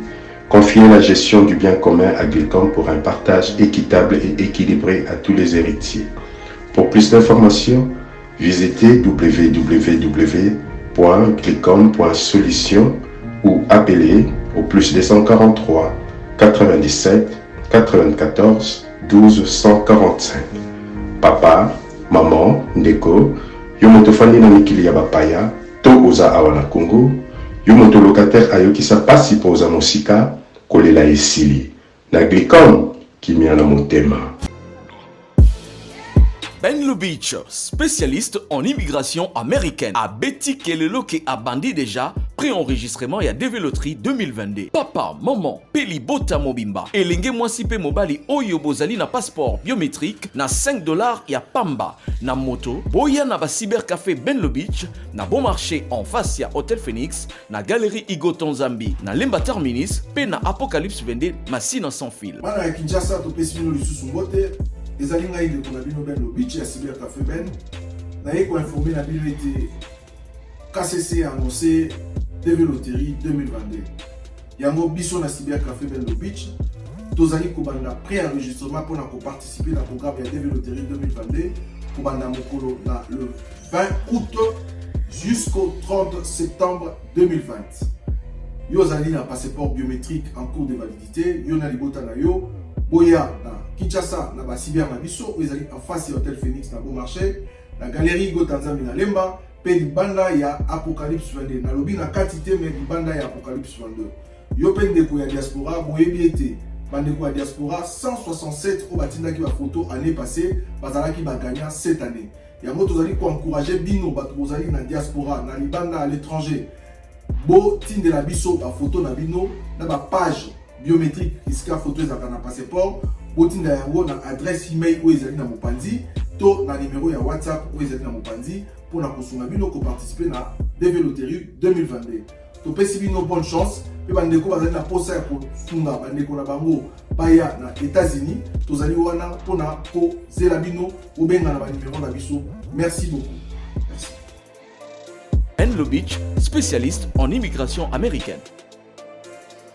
confiez la gestion du bien commun à Glicom pour un partage équitable et équilibré à tous les héritiers. Pour plus d'informations, visitez www.glicom.solution ou appelez au plus 243 97 94 12 145. Papa, maman, Ndeko, yomoto fandi na mikili ya bapaya, to oza awa na Congo, yomoto locataire ayokisa pasi po oza mosika, kolela esili. Na Glicom, kimia na motema. Ben Lubitsch, spécialiste en immigration américaine, a Betty Kelelo qui a bandi déjà pré-enregistrement et déveloterie 2022. Papa, maman, Peli Bota Mobimba, Elenge Mwasipe Mobali Oyo Bozali na passeport biométrique na $5 ya Pamba, na moto, Boya na ba cybercafé Ben Lubitsch, na bon marché en face ya Hotel Phoenix, na galerie Igo Tanzambi, na Lemba Terminis, pe na Apocalypse Vende, Massina sans fil. Mana ya Kinshasa to pesino lisusu mbote. ezali ngai ndeko na bino Ben Lubitsch ya cybercafé Ben naye koinforme na bino ete KCC a annoncé TV Loterie 2022 yango biso na cybercafé Ben Lubitsch tozali kobanda pré-enregistrement mpona koparticiper na programme ya TV Loterie 2022 kobanda mokolo na le 20 août jusqu'au 30 septembre 2020 yo ozali na passeport biométrique en cours de validité yo na libota na yo boya na Kinshasa na ba cyber na biso ezali en face ya Hotel Phoenix na bon marché la galerie Igo Tanzambi na Lemba pe libanda ya Apocalypse 22 na lobi na quantité mais libanda ya Apocalypse 22 yo pe ndeko ya diaspora boyebi ete bandeko ya diaspora 167 o batindaki ba photo année passée bazalaki ba gagnant cette année yango tozali ko encourager bino bato bozali na diaspora na libanda à l'étranger bo tindela biso ba photo na bino na ba page biométrique iska photo ezaka na passeport botinda yango na adresse email oyo ezali na mopanzi to na numéro ya WhatsApp oyo ezali na mopanzi pour na kosunga bino ko participer na TV Loterie 2022 to pesi bino bonne chance pe bandeko bazali na posa ya kofunga bandeko na bango baya na États-Unis tozali wana pour na ko zela bino obenga na ba numéro na biso merci beaucoup merci. Ben Lubitsch, spécialiste en immigration américaine.